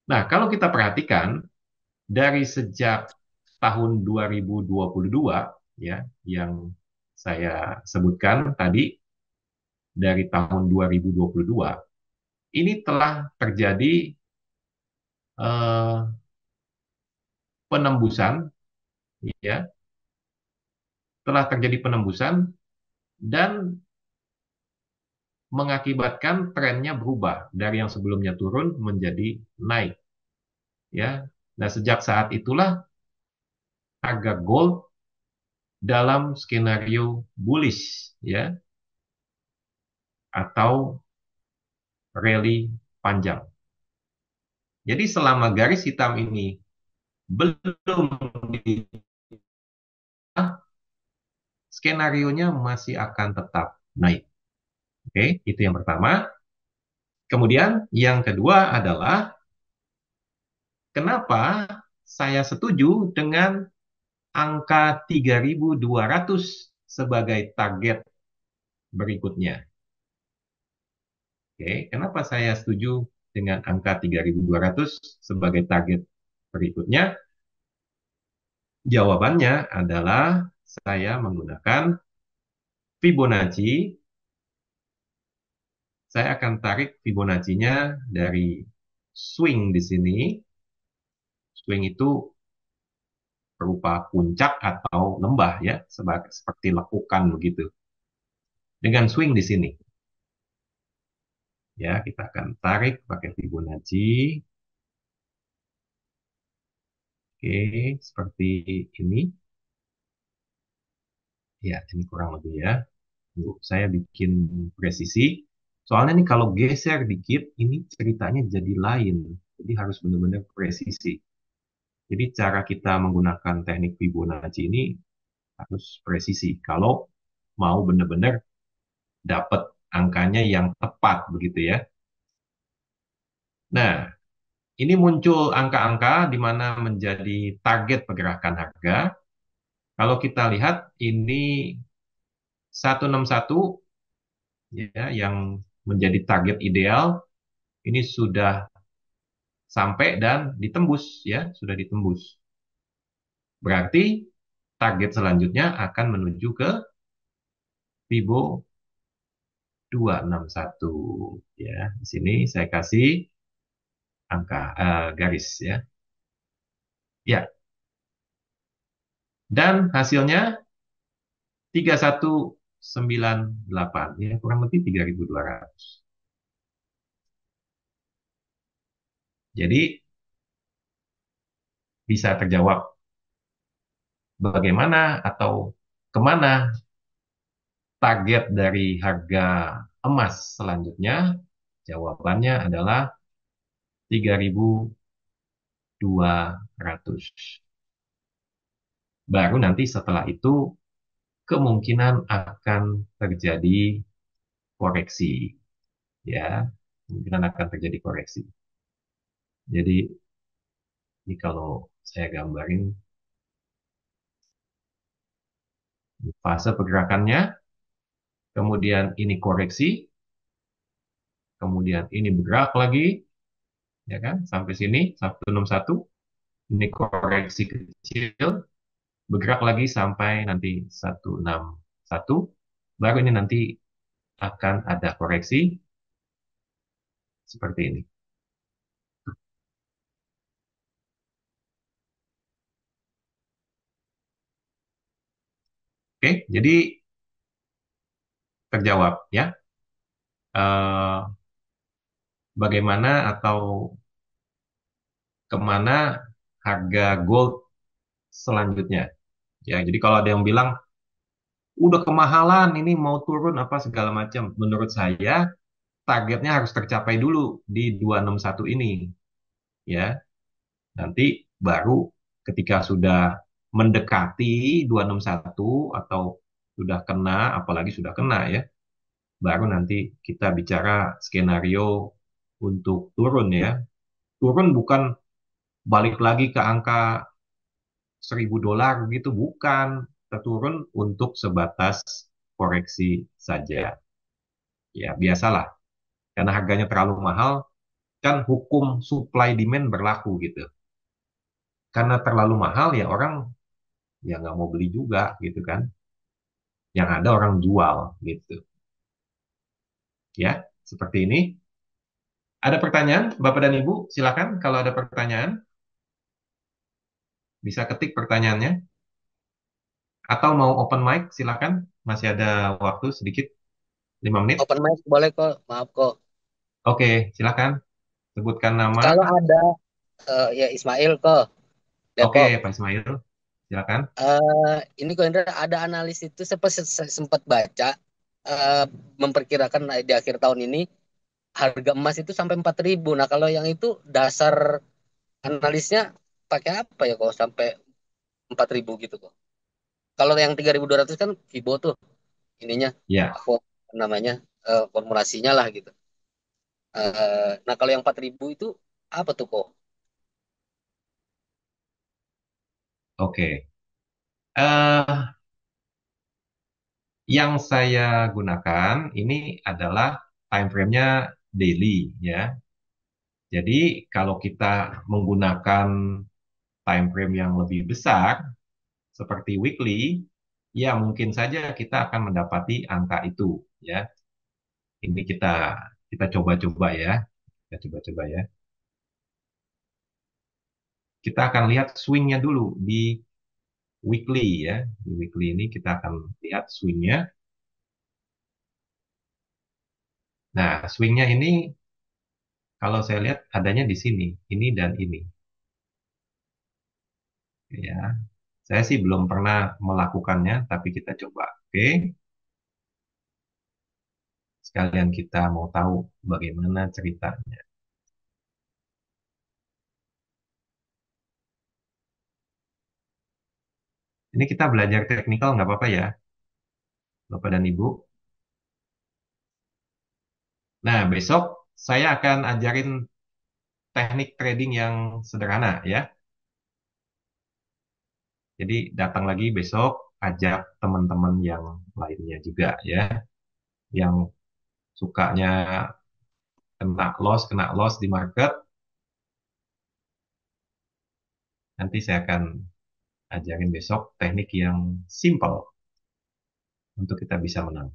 Nah, kalau kita perhatikan, dari sejak tahun 2022, ya, yang saya sebutkan tadi, dari tahun 2022, ini telah terjadi eh, penembusan, ya, telah terjadi penembusan dan mengakibatkan trennya berubah dari yang sebelumnya turun menjadi naik, ya. Nah, sejak saat itulah harga gold dalam skenario bullish, ya, atau rally panjang. Jadi selama garis hitam ini belum di skenario-nya masih akan tetap naik. Oke, itu yang pertama. Kemudian yang kedua adalah kenapa saya setuju dengan angka 3.200 sebagai target berikutnya. Oke, kenapa saya setuju dengan angka 3.200 sebagai target berikutnya? Jawabannya adalah saya menggunakan Fibonacci. Saya akan tarik Fibonacci-nya dari swing di sini. Swing itu berupa puncak atau lembah ya, seperti lekukan begitu. Dengan swing di sini. Ya, kita akan tarik pakai Fibonacci. Oke, seperti ini. Ya, ini kurang lebih ya. Tunggu, saya bikin presisi. Soalnya nih kalau geser dikit, ini ceritanya jadi lain. Jadi harus benar-benar presisi. Jadi cara kita menggunakan teknik Fibonacci ini harus presisi. Kalau mau benar-benar dapat angkanya yang tepat begitu ya. Nah, ini muncul angka-angka di mana menjadi target pergerakan harga. Kalau kita lihat ini 161 ya yang menjadi target ideal ini sudah sampai dan ditembus ya, sudah ditembus. Berarti target selanjutnya akan menuju ke Fibo 261 ya. Di sini saya kasih angka garis ya. Ya, dan hasilnya 3198 ya, kurang lebih 3.200. Jadi bisa terjawab bagaimana atau kemana target dari harga emas selanjutnya. Jawabannya adalah 3.200. Baru nanti setelah itu kemungkinan akan terjadi koreksi ya, kemungkinan akan terjadi koreksi. Jadi ini kalau saya gambarin fase pergerakannya, kemudian ini koreksi, kemudian ini bergerak lagi, ya kan, sampai sini 161, ini koreksi kecil, bergerak lagi sampai nanti 161, baru ini nanti akan ada koreksi seperti ini. Oke, jadi terjawab ya. Eh, Bagaimana atau kemana harga gold selanjutnya? Ya, jadi kalau ada yang bilang udah kemahalan, ini mau turun apa segala macam, menurut saya targetnya harus tercapai dulu di 261 ini. Ya, nanti baru ketika sudah mendekati 261 atau sudah kena, apalagi sudah kena ya, baru nanti kita bicara skenario untuk turun ya. Turun bukan balik lagi ke angka 1.000 dolar gitu, bukan. Kita turun untuk sebatas koreksi saja. Ya, biasalah. Karena harganya terlalu mahal, kan hukum supply demand berlaku gitu. Karena terlalu mahal ya orang ya nggak mau beli juga gitu kan. Yang ada orang jual gitu. Ya, seperti ini. Ada pertanyaan, Bapak dan Ibu? Silakan kalau ada pertanyaan, bisa ketik pertanyaannya. Atau mau open mic, silakan. Masih ada waktu sedikit, 5 menit. Open mic boleh kok, maaf kok. Oke, silakan. Sebutkan nama. Kalau ada ya Ismail kok, Oke, Depok. Pak Ismail, silakan. Ini kok Indra ada analis itu sempat baca eh, memperkirakan di akhir tahun ini harga emas itu sampai 4.000. Nah, kalau yang itu dasar analisnya pakai apa ya kok sampai 4.000 gitu kok. Kalau yang 3.200 kan Fibo tuh ininya Ya, aku namanya formulasinya lah gitu. Nah, kalau yang 4.000 itu apa tuh kok? oke. eh yang saya gunakan ini adalah time frame-nya daily ya. Jadi kalau kita menggunakan time frame yang lebih besar seperti weekly, ya mungkin saja kita akan mendapati angka itu ya. Ini kita coba-coba ya. Kita coba-coba ya. Kita akan lihat swing-nya dulu di weekly ya. Di weekly ini kita akan lihat swing-nya. Nah, swing-nya ini kalau saya lihat adanya di sini, ini dan ini. Ya, saya sih belum pernah melakukannya, tapi kita coba. Oke, sekalian kita mau tahu bagaimana ceritanya. Ini kita belajar teknikal nggak apa-apa ya, Bapak dan Ibu. Nah, besok saya akan ajarin teknik trading yang sederhana ya. Jadi datang lagi besok, ajak teman-teman yang lainnya juga ya, yang sukanya kena loss di market. Nanti saya akan ajarin besok teknik yang simple untuk kita bisa menang.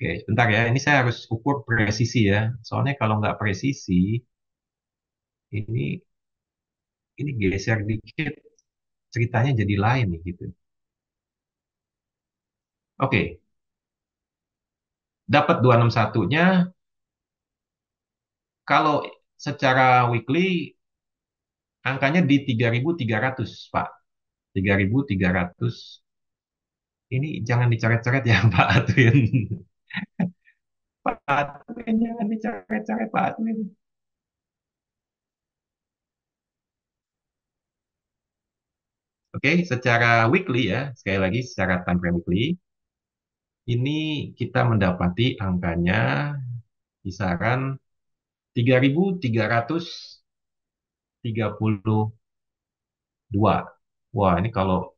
Oke, sebentar ya. Ini saya harus ukur presisi ya. Soalnya kalau nggak presisi, ini ini geser dikit, ceritanya jadi lain nih gitu. Oke, dapat 261-nya. Kalau secara weekly, angkanya di 3.300 Pak. 3.300. Ini jangan dicoret-coret ya, Pak Atwin. Pak Atwin, jangan dicoret-coret, Pak Atwin. Oke, secara weekly ya, sekali lagi secara time frame weekly, ini kita mendapati angkanya kisaran 3.332. Wah, ini kalau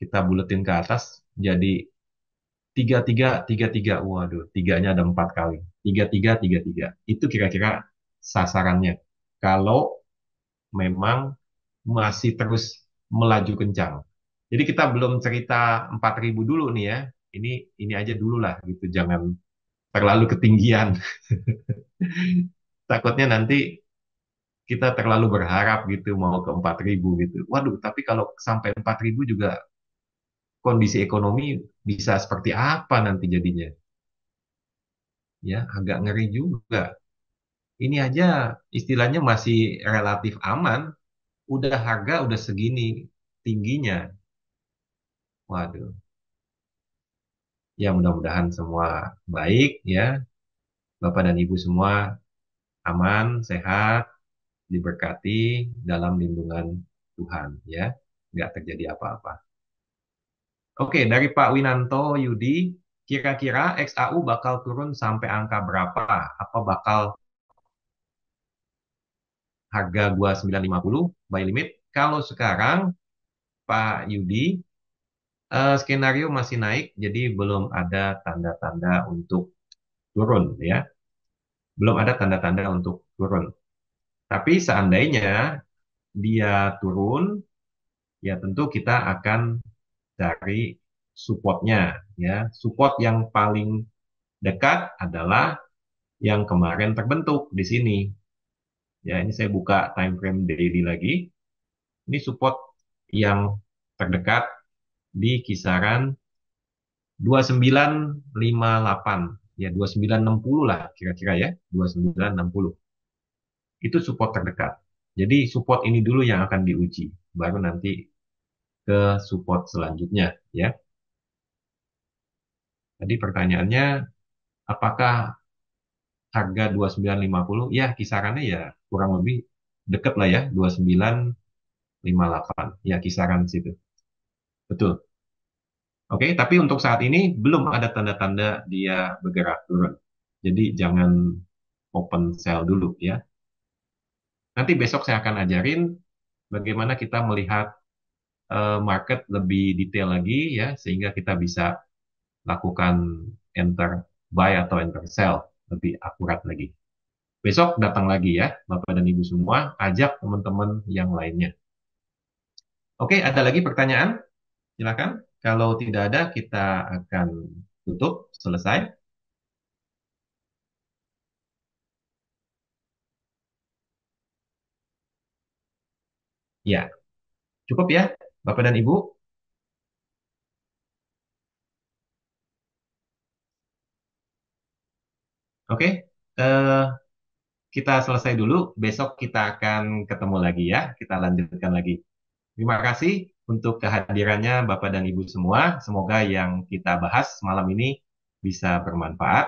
kita buletin ke atas jadi 3333. Waduh, tiganya ada 4 kali. 3333. Itu kira-kira sasarannya. Kalau memang masih terus melaju kencang. Jadi kita belum cerita 4.000 dulu nih ya. Ini aja dulu lah gitu. Jangan terlalu ketinggian. Takutnya nanti kita terlalu berharap gitu mau ke 4.000 gitu. Waduh, tapi kalau sampai 4.000 juga kondisi ekonomi bisa seperti apa nanti jadinya? Ya, agak ngeri juga. Ini aja istilahnya masih relatif aman. Udah harga udah segini tingginya. Waduh, ya mudah-mudahan semua baik ya. Bapak dan Ibu semua aman, sehat, diberkati dalam lindungan Tuhan ya. Nggak terjadi apa-apa. Oke, dari Pak Winanto Yudi, kira-kira XAU bakal turun sampai angka berapa? Apa bakal harga gua 950 buy limit? Kalau sekarang Pak Yudi, skenario masih naik, jadi belum ada tanda-tanda untuk turun ya. Belum ada tanda-tanda untuk turun. Tapi seandainya dia turun, ya tentu kita akan cari supportnya ya. Support yang paling dekat adalah yang kemarin terbentuk di sini. Ya, ini saya buka time frame daily lagi. Ini support yang terdekat di kisaran 2958. Ya, 2960 lah kira-kira ya. 2960. Itu support terdekat. Jadi support ini dulu yang akan diuji. Baru nanti ke support selanjutnya ya. Tadi pertanyaannya apakah harga 2950? Ya, kisarannya ya kurang lebih deket lah ya, 2958. Ya, kisaran situ. Betul. Oke, tapi untuk saat ini belum ada tanda-tanda dia bergerak turun. Jadi jangan open sell dulu ya. Nanti besok saya akan ajarin bagaimana kita melihat market lebih detail lagi ya, sehingga kita bisa lakukan enter buy atau enter sell lebih akurat lagi. Besok datang lagi ya, Bapak dan Ibu semua, ajak teman-teman yang lainnya. Oke, ada lagi pertanyaan? Silakan. Kalau tidak ada, kita akan tutup, selesai. Ya, cukup ya, Bapak dan Ibu. Oke, eh, kita selesai dulu. Besok kita akan ketemu lagi ya. Kita lanjutkan lagi. Terima kasih untuk kehadirannya Bapak dan Ibu semua. Semoga yang kita bahas malam ini bisa bermanfaat.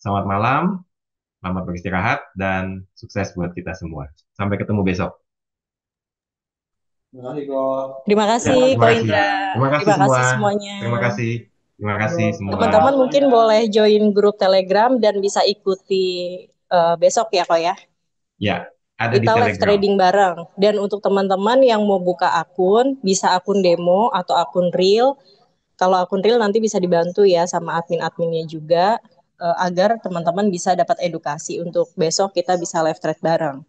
Selamat malam, selamat beristirahat, dan sukses buat kita semua. Sampai ketemu besok. Terima kasih, Kok. Terima Ya, kasih, terima Ko kasih. Indra. Terima kasih Terima kasih semua. semuanya. Terima kasih. Terima kasih semua. Teman-teman mungkin boleh join grup Telegram dan bisa ikuti besok ya, Ko ya. Ya, ada di Kita live Telegram. trading bareng. Dan untuk teman-teman yang mau buka akun, bisa akun demo atau akun real. Kalau akun real nanti bisa dibantu ya sama admin-adminnya juga, agar teman-teman bisa dapat edukasi untuk besok kita bisa live trade bareng.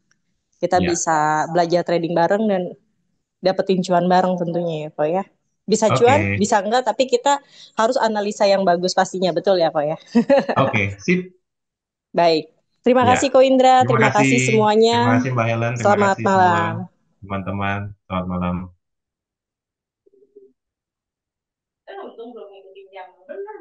Kita Ya, bisa belajar trading bareng dan dapetin cuan bareng tentunya ya, Ko ya. Bisa cuan, Oke, bisa enggak, tapi kita harus analisa yang bagus pastinya, betul ya kok ya. oke, sip. Baik. Terima Ya, kasih Ko Indra, terima terima kasih. kasih semuanya. Terima kasih Mbak Helen, terima Selamat kasih semua malam. teman-teman. Selamat malam. Untung belum ngikutin jam. Bener,